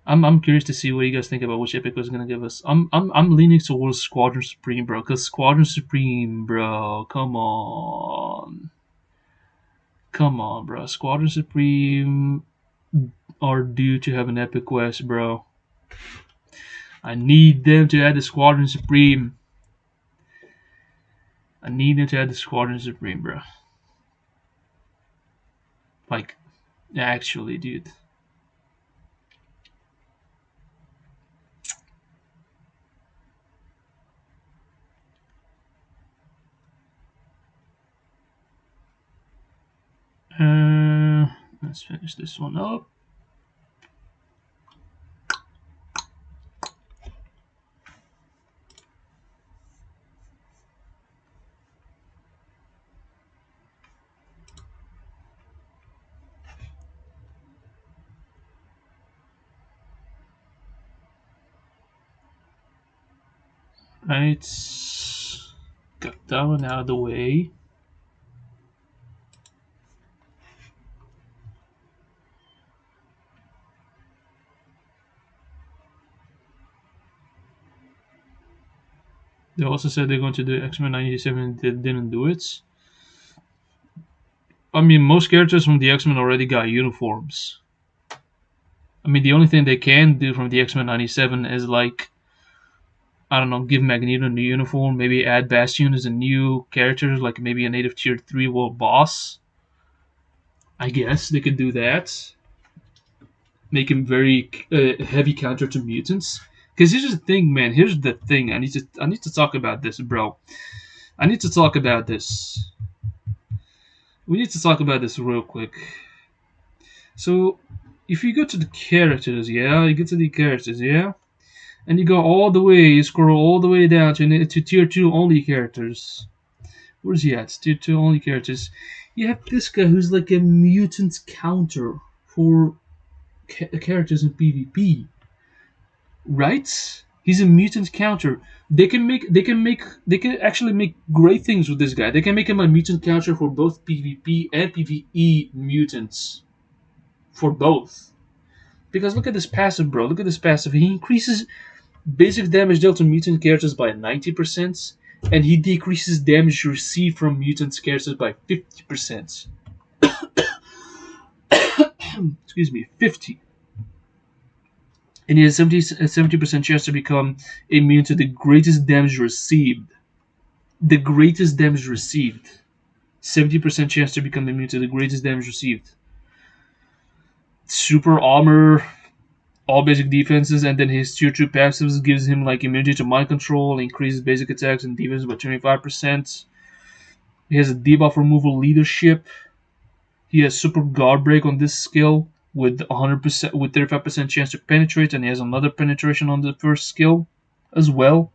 I'm curious to see what you guys think about which epic quest is gonna give us. I'm leaning towards Squadron Supreme, bro. Cause Squadron Supreme, bro. Come on, bro. Squadron Supreme are due to have an epic quest, bro. I need them to add the Squadron Supreme. I need them to add the Squadron Supreme, bro. Like, actually, dude. Let's finish this one up. Right. Got that one out of the way. They also said they're going to do X-Men 97. They didn't do it. I mean, most characters from the X-Men already got uniforms. I mean, the only thing they can do from the X-Men 97 is like, I don't know, give Magneto a new uniform, maybe add Bastion as a new character, like maybe a native tier 3 world boss. I guess they could do that. Make him very heavy counter to mutants. Because here's the thing, man. Here's the thing. I need to talk about this, bro. I need to talk about this. We need to talk about this real quick. So, if you go to the characters, yeah, you get to the characters, yeah, and you go all the way, you scroll all the way down to tier 2 only characters. Where's he at? Tier 2 only characters. You have this guy who's like a mutant counter for characters in PvP. Right? He's a mutant counter. They can actually make great things with this guy. They can make him a mutant counter for both PvP and PvE mutants. For both. Because look at this passive, bro. Look at this passive. He increases basic damage dealt to mutant characters by 90%, and he decreases damage received from mutant characters by 50%. Excuse me, 50. And he has a 70% chance to become immune to the greatest damage received. The greatest damage received. 70% chance to become immune to the greatest damage received. Super armor, all basic defenses, and then his tier 2 passives gives him like immunity to mind control, increases basic attacks and defense by 25%. He has a debuff removal leadership. He has super guard break on this skill with 100% with 35% chance to penetrate, and he has another penetration on the first skill as well.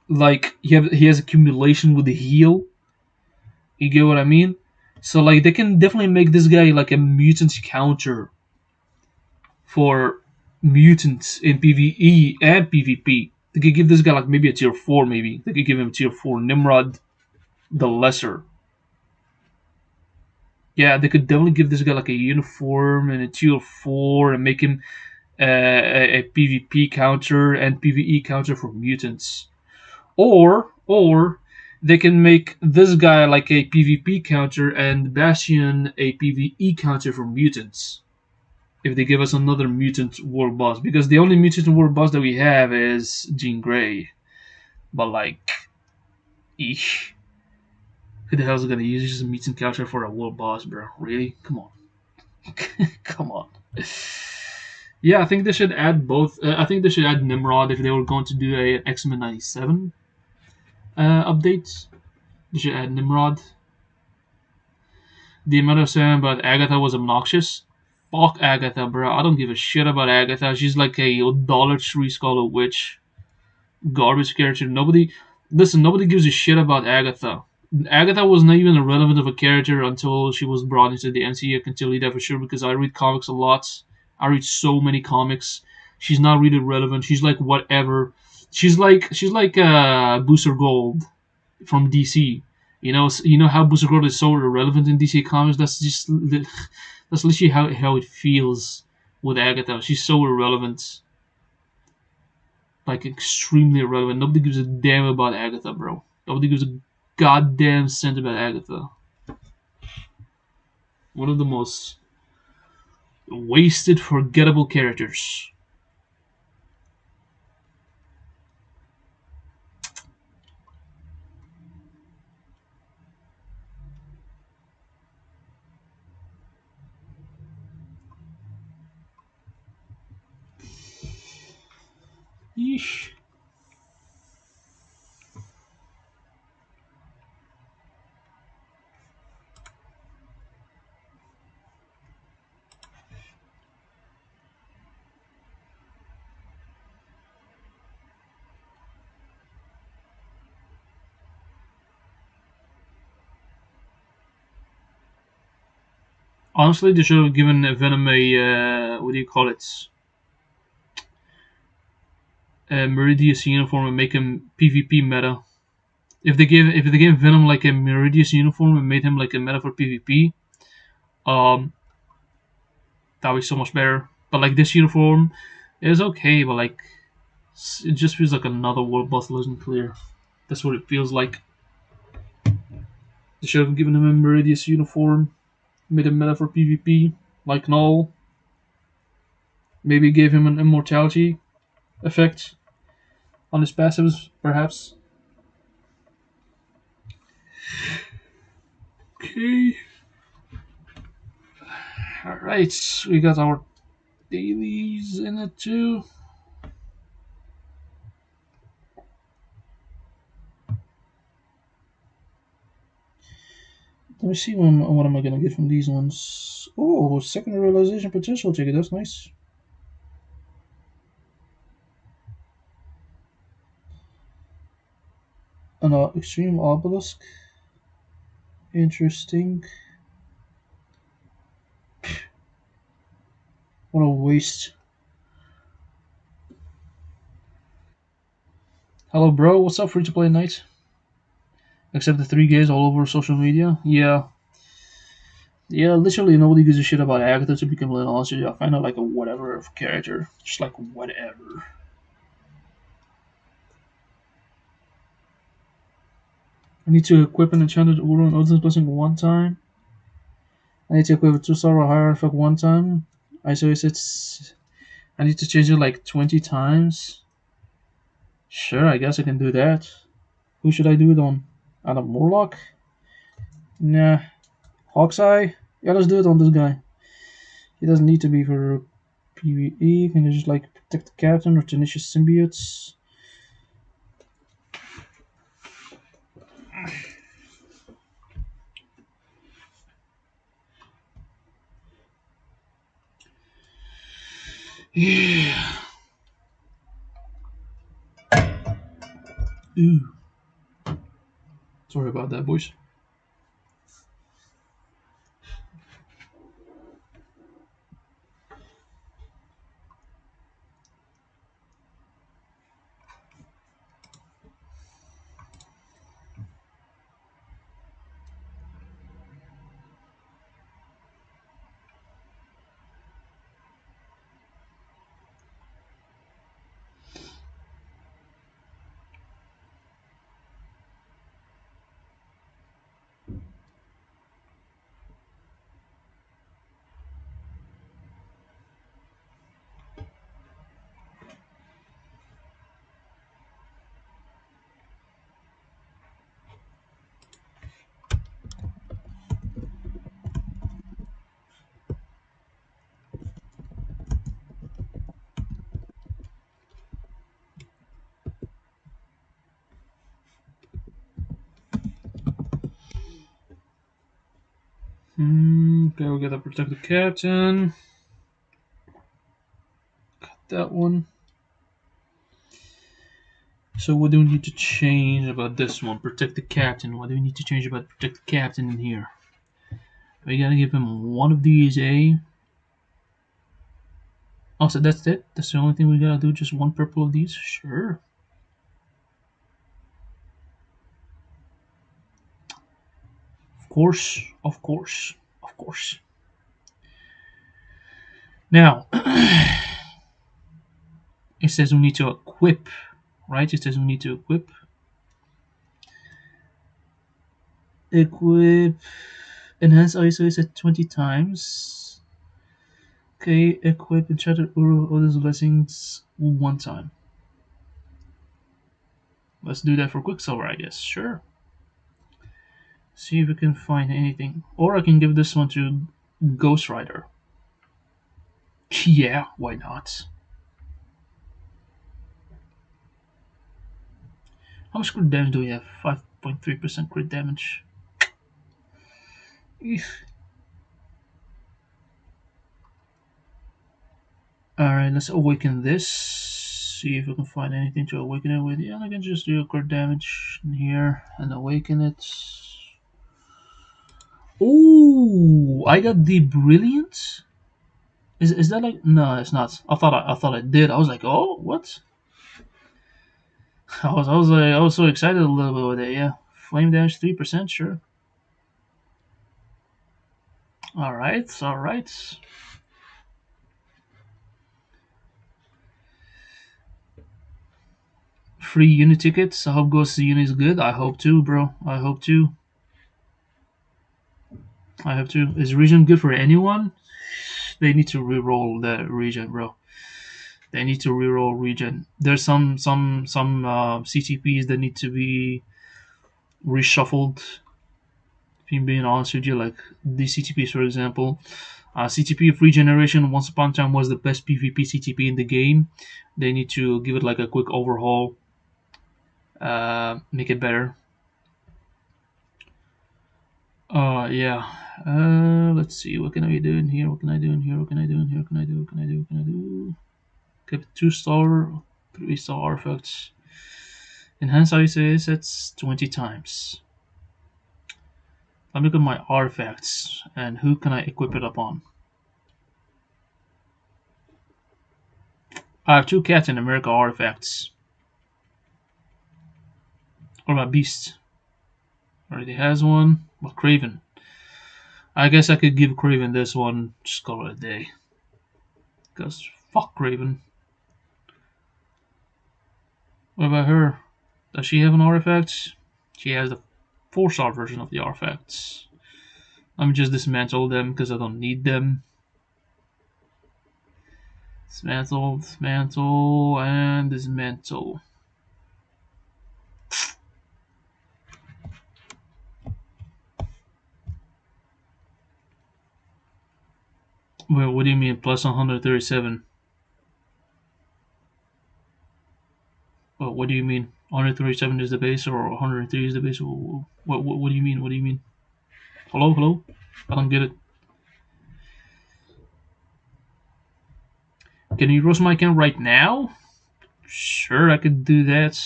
Like he has accumulation with the heal. You get what I mean? So like they can definitely make this guy like a mutant counter for mutants in PvE and PvP. They could give this guy like maybe a tier 4 maybe. They could give him a tier 4 Nimrod the Lesser. Yeah, they could definitely give this guy like a uniform and a tier 4 and make him a PvP counter and PvE counter for mutants. Or they can make this guy like a PvP counter and Bastion a PvE counter for mutants. If they give us another mutant world boss. Because the only mutant world boss that we have is Jean Grey. But like, eesh. Who the hell is gonna use just a mutant counter for a world boss, bro? Really? Come on. Come on. Yeah, I think they should add both. I think they should add Nimrod if they were going to do a X-Men 97 update. They should add Nimrod. The amount of saying about Agatha was obnoxious. Fuck Agatha, bro. I don't give a shit about Agatha. She's like a $3 Scarlet Witch. Garbage character. Nobody gives a shit about Agatha. Agatha was not even relevant of a character until she was brought into the MCU. I can tell you that for sure because I read comics a lot. I read so many comics. She's not really relevant. She's like whatever. She's like Booster Gold from DC. You know how Booster Gold is so irrelevant in DC Comics. That's literally how it feels with Agatha. She's so irrelevant, like extremely irrelevant. Nobody gives a damn about Agatha, bro. Nobody gives a goddamn cent about Agatha. One of the most wasted, forgettable characters. Yeesh. Honestly, they should have given Venom a what do you call it? A Meridius uniform and make him PvP meta. If they gave Venom like a Meridius uniform and made him like a meta for PvP, um, that would be so much better. But like this uniform is okay, but like it just feels like another World Boss Legend clear. That's what it feels like. They should have given him a Meridius uniform, made him meta for PvP, like Null. Maybe gave him an immortality effect on his passives, perhaps. Okay. Alright, we got our dailies in it too. Let me see what am I gonna get from these ones. Oh, second realization potential ticket, that's nice. An extreme obelisk. Interesting. What a waste. Hello, bro. What's up, free to play night? Except the three gays all over social media. Yeah. Yeah, literally nobody gives a shit about Agatha, to be completely honest with you. I find her like a whatever of character. Just like whatever. I need to equip an enchanted Uru and Odin's Blessing one time. I need to equip a 2-star or higher effect one time. I need to change it like 20 times. Sure, I guess I can do that. Who should I do it on? Adam Morlock? Nah. Hawkeye? Yeah, let's do it on this guy. He doesn't need to be for PvE. Can you just like protect the captain or tenacious symbiotes? Yeah. Ooh. Sorry about that, boys. Okay, we gotta protect the captain. Got that one. So what do we need to change about this one? Protect the captain. What do we need to change about protect the captain in here? We gotta give him one of these, eh? Oh, so that's it? That's the only thing we gotta do? Just one purple of these? Sure. course, of course, of course. Now, it says we need to equip, right? It says we need to equip. Equip. Enhance ISO is at 20 times. Okay, equip enchanted Uru others blessings one time. Let's do that for Quicksilver, I guess. Sure. See if we can find anything. Or I can give this one to Ghost Rider. Yeah, why not? How much crit damage do we have? 5.3% crit damage. Alright, let's awaken this. See if we can find anything to awaken it with. Yeah, I can just do a crit damage in here and awaken it. Oh, I got the brilliant. Is that like no? It's not. I thought I did. I was like, oh, what? I was so excited a little bit with it. Yeah, flame damage 3%. Sure. All right, all right. Free unit tickets. I hope Ghost Unit is good. I hope too, bro. I hope too. I have to. Is region good for anyone? They need to re-roll the region, bro. They need to re-roll region. There's some CTPs that need to be reshuffled. If I'm being honest with you, like the CTPs, for example, CTP of regeneration once upon a time was the best PvP CTP in the game. They need to give it like a quick overhaul, make it better. Yeah. Let's see. What can I do in here? What can I do in here? What can I do in here? What can I do? What can I do? What can I do? Give 2-star, 3-star artifacts. Enhance ISA assets 20 times. Let me look at my artifacts and who can I equip it upon. I have 2 Captain America artifacts. What about Beast? Already has one. Well, Craven. I guess I could give Craven this one. Just call it a day. Because fuck Craven. What about her? Does she have an artifact? She has the 4-star version of the artifacts. Let me just dismantle them because I don't need them. Dismantle, dismantle, and dismantle. Wait, what do you mean plus 137? Well, what do you mean? 137 is the base or 103 is the base? What do you mean? What do you mean? Hello, hello? I don't get it. Can you roast my can right now? Sure, I could do that.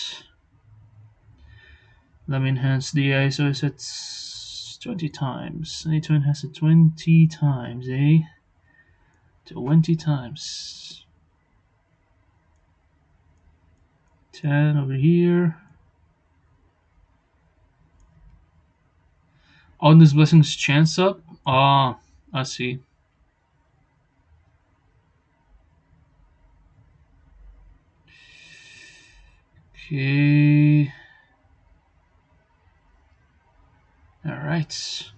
Let me enhance the ISO assets 20 times. I need to enhance it 20 times, eh? 20 times. 10 over here. On this blessing's chance up? Ah, I see. Okay. Alright.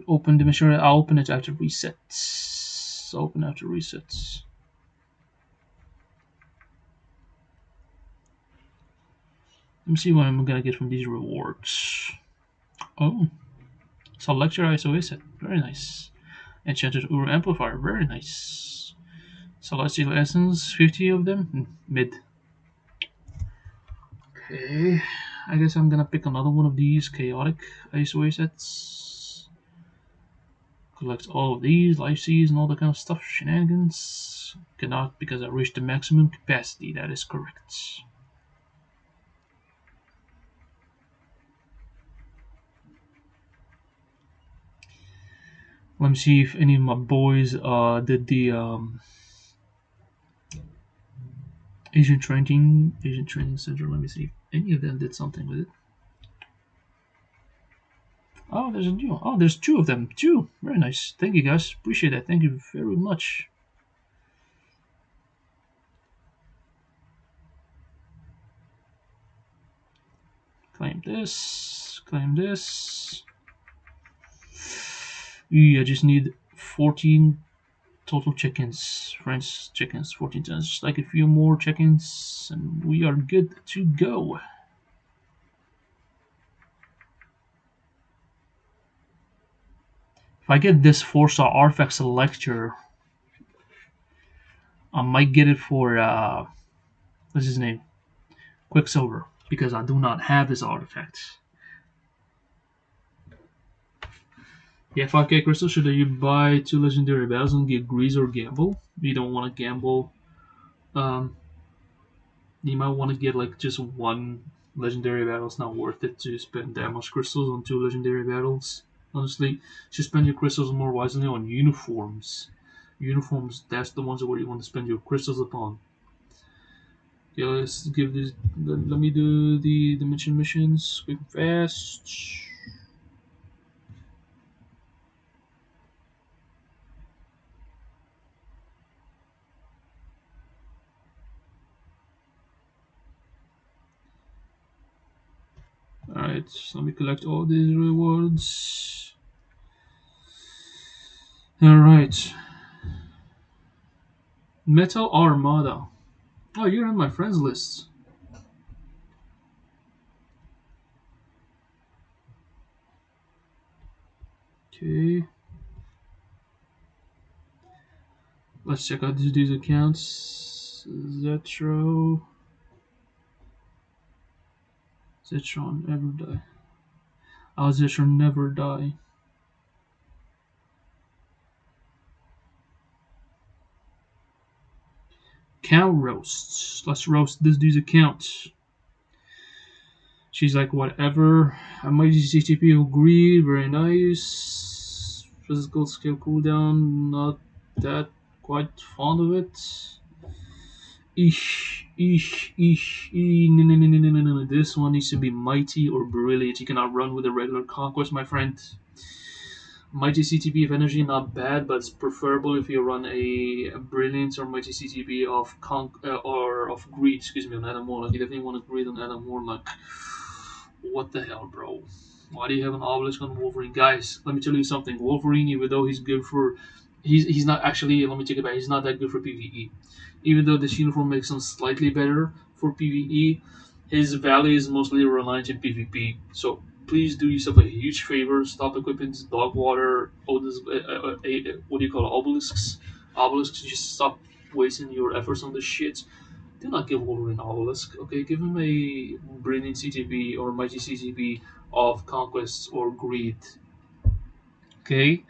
Open the mission. I'll open it after resets. Open after resets. Let me see what I'm gonna get from these rewards. Oh, select your ISO asset. Very nice. Enchanted Uru Amplifier. Very nice. Celestial Essence. 50 of them. Mid. Okay. I guess I'm gonna pick another one of these chaotic ISO assets. Collect all of these, life seeds, and all that kind of stuff. Shenanigans. Cannot because I reached the maximum capacity. That is correct. Let me see if any of my boys did the Asian Training Center. Let me see if any of them did something with it. Oh, there's a new. Oh, there's two of them. Two. Very nice. Thank you, guys. Appreciate that. Thank you very much. Claim this. Claim this. I just need 14 total chickens. Friends, chickens. 14 tons. Just like a few more chickens, and we are good to go. If I get this 4-star artifact selector, I might get it for what's his name? Quicksilver, because I do not have this artifact. Yeah, 5k crystal. Should you buy 2 legendary battles and get grease or gamble? You don't want to gamble. Um, you might want to get like just one legendary battle. It's not worth it to spend that much crystals on 2 legendary battles. Honestly, you should spend your crystals more wisely on uniforms. Uniforms, that's the ones where you want to spend your crystals upon. Yeah, let's give this. Let me do the dimension missions quick and fast. Alright, let me collect all these rewards. Alright. Metal Armada. Oh, you're on my friends list. Okay. Let's check out these accounts. Zetro. Zetron never die. Oh, Zetron never die. Cow roasts. Let's roast this dude's account. She's like, whatever. I might use CTP agree. Very nice. Physical skill cooldown. Not that quite fond of it. No, no, no, no, no, no, no. This one needs to be mighty or brilliant. You cannot run with a regular conquest, my friend. Mighty CTP of energy, not bad, but it's preferable if you run a brilliance or mighty CTP of or of greed. Excuse me, on Adam Warlock. You definitely want to greed on Adam Warlock. What the hell, bro? Why do you have an obelisk on Wolverine? Guys, let me tell you something. Wolverine, even though he's good for... He's not actually... Let me take it back. He's not that good for PvE. Even though this uniform makes him slightly better for PvE, his value is mostly reliant in PvP. So please do yourself a huge favor. Stop equipping dog water... what do you call it? Obelisks? Obelisks. Just stop wasting your efforts on this shit. Do not give Wolverine Obelisk, okay? Give him a brilliant CTB or mighty CTB of Conquest or Greed. Okay?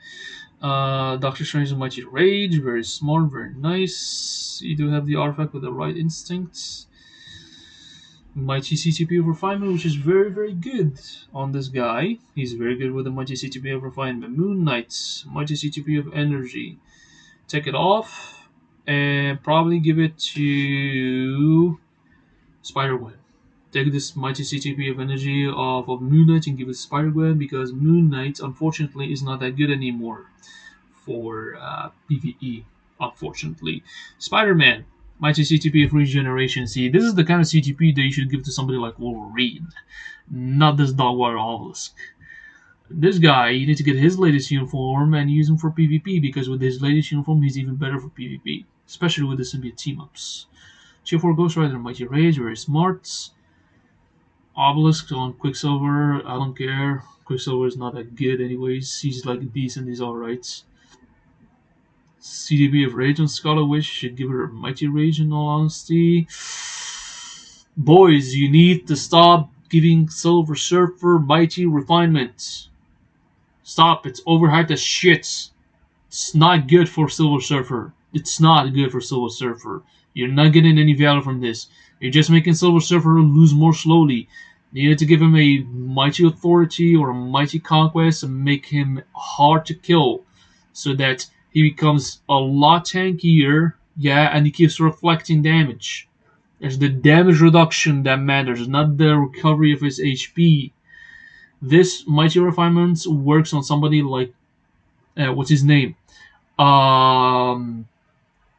Doctor Strange's Mighty Rage, very smart, very nice. You do have the artifact with the right instincts. Mighty CTP of Refinement, which is very, very good on this guy. He's very good with the Mighty CTP of Refinement. Moon Knight, Mighty CTP of Energy. Take it off and probably give it to Spider-Gwen. Take this mighty CTP of energy of Moon Knight and give it Spider-Gwen because Moon Knight, unfortunately, is not that good anymore for PvE. Unfortunately, Spider-Man, mighty CTP of regeneration. See, this is the kind of CTP that you should give to somebody like Wolverine, not this Dogwater Obelisk. This guy, you need to get his latest uniform and use him for PvP because with his latest uniform, he's even better for PvP, especially with the symbiote team-ups. Tier 4 Ghost Rider, Mighty Rage, very smart. Obelisk on Quicksilver, I don't care. Quicksilver is not that good anyways. He's like decent, he's alright. CDB of Rage on Scarlet Witch, should give her Mighty Rage in all honesty. Boys, you need to stop giving Silver Surfer Mighty Refinement. Stop, it's overhyped as shit. It's not good for Silver Surfer. It's not good for Silver Surfer. You're not getting any value from this. You're just making Silver Surfer lose more slowly. You need to give him a mighty authority or a mighty conquest and make him hard to kill so that he becomes a lot tankier, yeah, and he keeps reflecting damage. It's the damage reduction that matters, not the recovery of his HP. This Mighty Refinements works on somebody like what's his name? Um,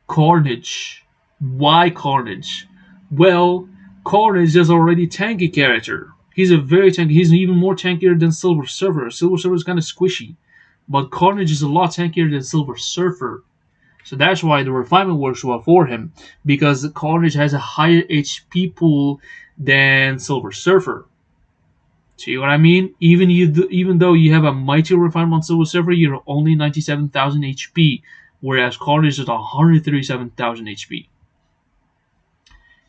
Carnage. Why Carnage? Well, Carnage is already tanky character. He's a very tanky. He's even more tankier than Silver Surfer. Silver Surfer is kind of squishy, but Carnage is a lot tankier than Silver Surfer. So that's why the refinement works well for him, because Carnage has a higher HP pool than Silver Surfer. See what I mean? Even though you have a mighty refinement on Silver Surfer, you're only 97,000 HP, whereas Carnage is 137,000 HP.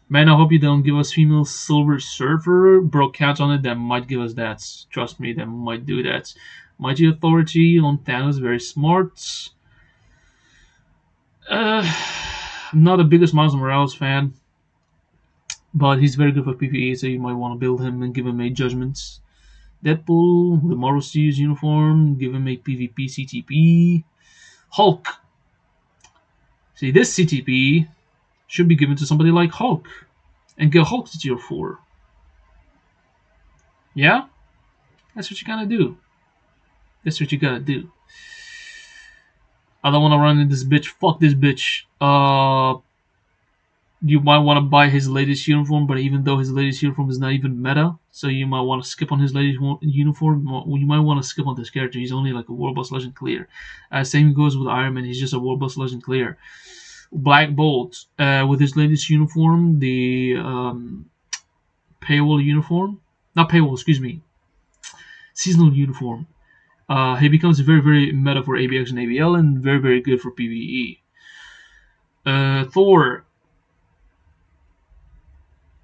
Man, I hope you don't give us female Silver Surfer. Bro, count on it. That might give us that. Trust me, that might do that. Mighty Authority on Thanos, very smart. I'm not the biggest Miles Morales fan, but he's very good for PvE, so you might want to build him and give him a Judgment. Deadpool, the Marvel Studios uniform, give him a PvP CTP. Hulk. See, this CTP should be given to somebody like Hulk, and get Hulk to tier 4. Yeah? That's what you gotta do. That's what you gotta do. I don't want to run in this bitch. Fuck this bitch. You might want to buy his latest uniform, but even though his latest uniform is not even meta, so you might want to skip on his latest uniform. You might want to skip on this character. He's only like a World Boss Legend clear. Same goes with Iron Man. He's just a World Boss Legend clear. Black Bolt, with his latest uniform, the paywall uniform, not paywall, excuse me, seasonal uniform. He becomes very, very meta for ABX and ABL, and very, very good for PvE. Thor,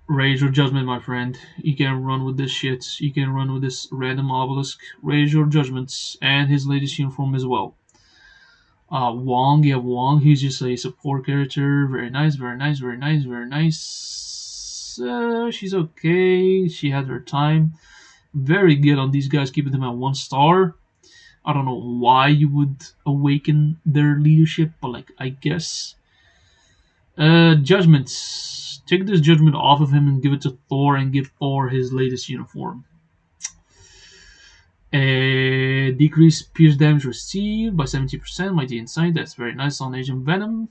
raise your judgment, my friend. You can run with this shit. You can run with this random obelisk. Raise your judgments, and his latest uniform as well. Wong, you have Wong. He's just a support character. Very nice, very nice, very nice, very nice. She's okay. She had her time. Very good on these guys, keeping them at 1 star. I don't know why you would awaken their leadership, but like, I guess. Judgments. Take this judgment off of him and give it to Thor, and give Thor his latest uniform. Decrease pierce damage received by 70%. Mighty Insight, that's very nice on Agent Venom.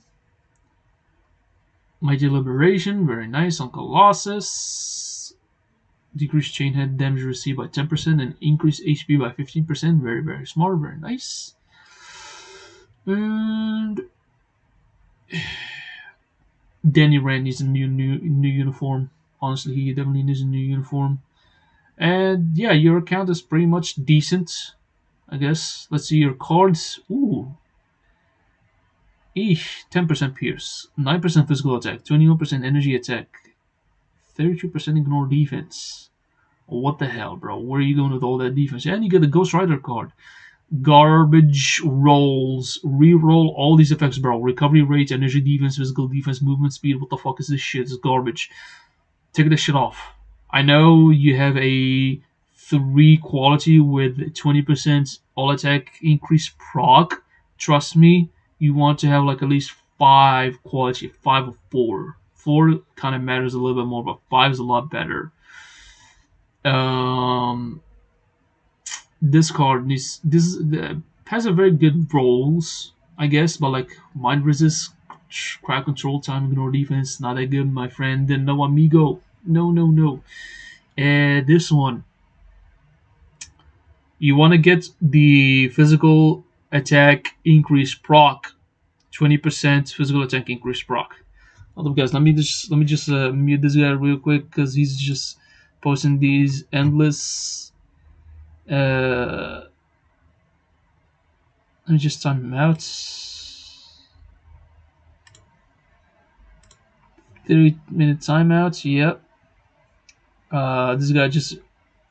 Mighty Liberation, very nice on Colossus. Decrease chain head damage received by 10% and increase HP by 15%. Very, very smart, very nice. And Danny Rand needs a new uniform. Honestly, he definitely needs a new uniform. And yeah, your account is pretty much decent, I guess. Let's see your cards. Ooh. 10% pierce, 9% physical attack, 21% energy attack, 32% ignore defense. What the hell, bro? Where are you going with all that defense? And you get the Ghost Rider card. Garbage rolls. Reroll all these effects, bro. Recovery rate, energy defense, physical defense, movement speed. What the fuck is this shit? It's garbage. Take this shit off. I know you have a 3 quality with 20% all attack increase proc. Trust me, you want to have like at least 5 quality, 5 or 4. 4 kind of matters a little bit more, but 5 is a lot better. This card has a very good rolls, I guess, but like mind resist, crowd control, time ignore defense, not that good, my friend. Then no amigo, no. This one, you want to get the physical attack increase proc, 20% physical attack increase proc. Hold up, guys. Let me just mute this guy real quick because he's just posting these endless. Let me just time him out. 30-minute timeout. Yep. This guy just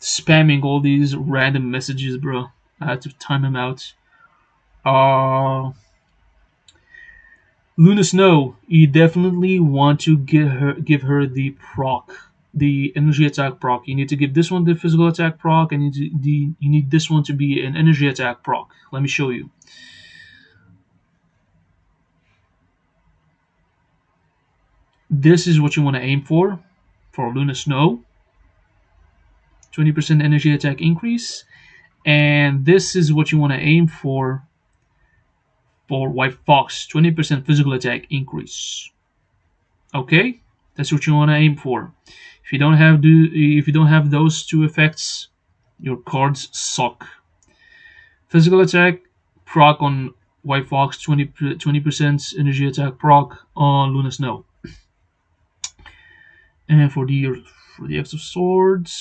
spamming all these random messages, bro. I had to time him out. Luna Snow, you definitely want to give her the proc, the energy attack proc. You need to give this one the physical attack proc, and you need this one to be an energy attack proc. Let me show you. This is what you want to aim for Luna Snow, 20% energy attack increase. And this is what you want to aim for White Fox, 20% physical attack increase. Okay, that's what you want to aim for. If you don't have those two effects, your cards suck. Physical attack proc on White Fox, 20% energy attack proc on Luna Snow. And for the X of Swords,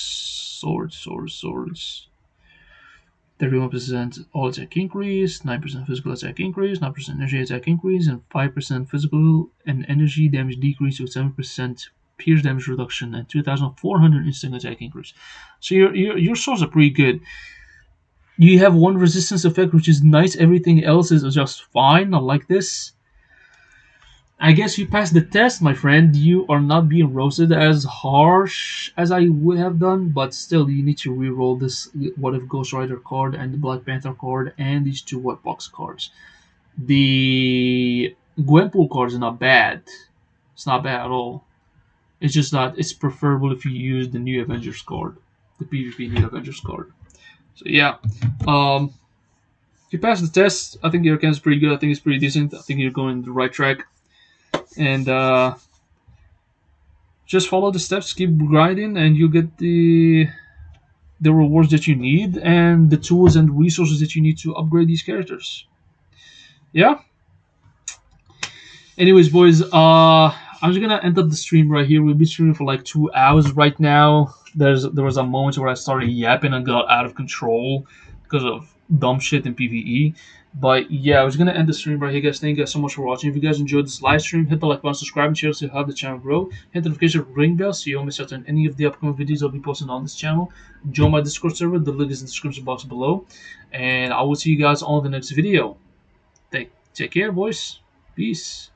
31% all attack increase, 9% physical attack increase, 9% energy attack increase, and 5% physical and energy damage decrease with 7% pierce damage reduction and 2,400 instant attack increase. So your swords are pretty good. You have one resistance effect, which is nice. Everything else is just fine. I like this. I guess you passed the test, my friend. You are not being roasted as harsh as I would have done, but still, you need to reroll this What If Ghost Rider card and the Black Panther card and these two White Box cards. The Gwenpool card is not bad. It's not bad at all. It's just that it's preferable if you use the New Avengers card, the PvP New Avengers card. So yeah, you passed the test. I think your account is pretty good. I think it's pretty decent. I think you're going the right track. And just follow the steps, keep grinding, and you get the rewards that you need and the tools and resources that you need to upgrade these characters. Yeah. Anyways, boys, I'm just gonna end up the stream right here. We'll be streaming for like 2 hours right now. There was a moment where I started yapping and got out of control because of dumb shit in PvE. But yeah, I was gonna end the stream right here, guys. Thank you guys so much for watching. If you guys enjoyed this live stream, hit the like button, subscribe, and share to help the channel grow. Hit the notification ring bell so you don't miss out on any of the upcoming videos I'll be posting on this channel. Join my Discord server. The link is in the description box below. And I will see you guys on the next video. Take care, boys. Peace.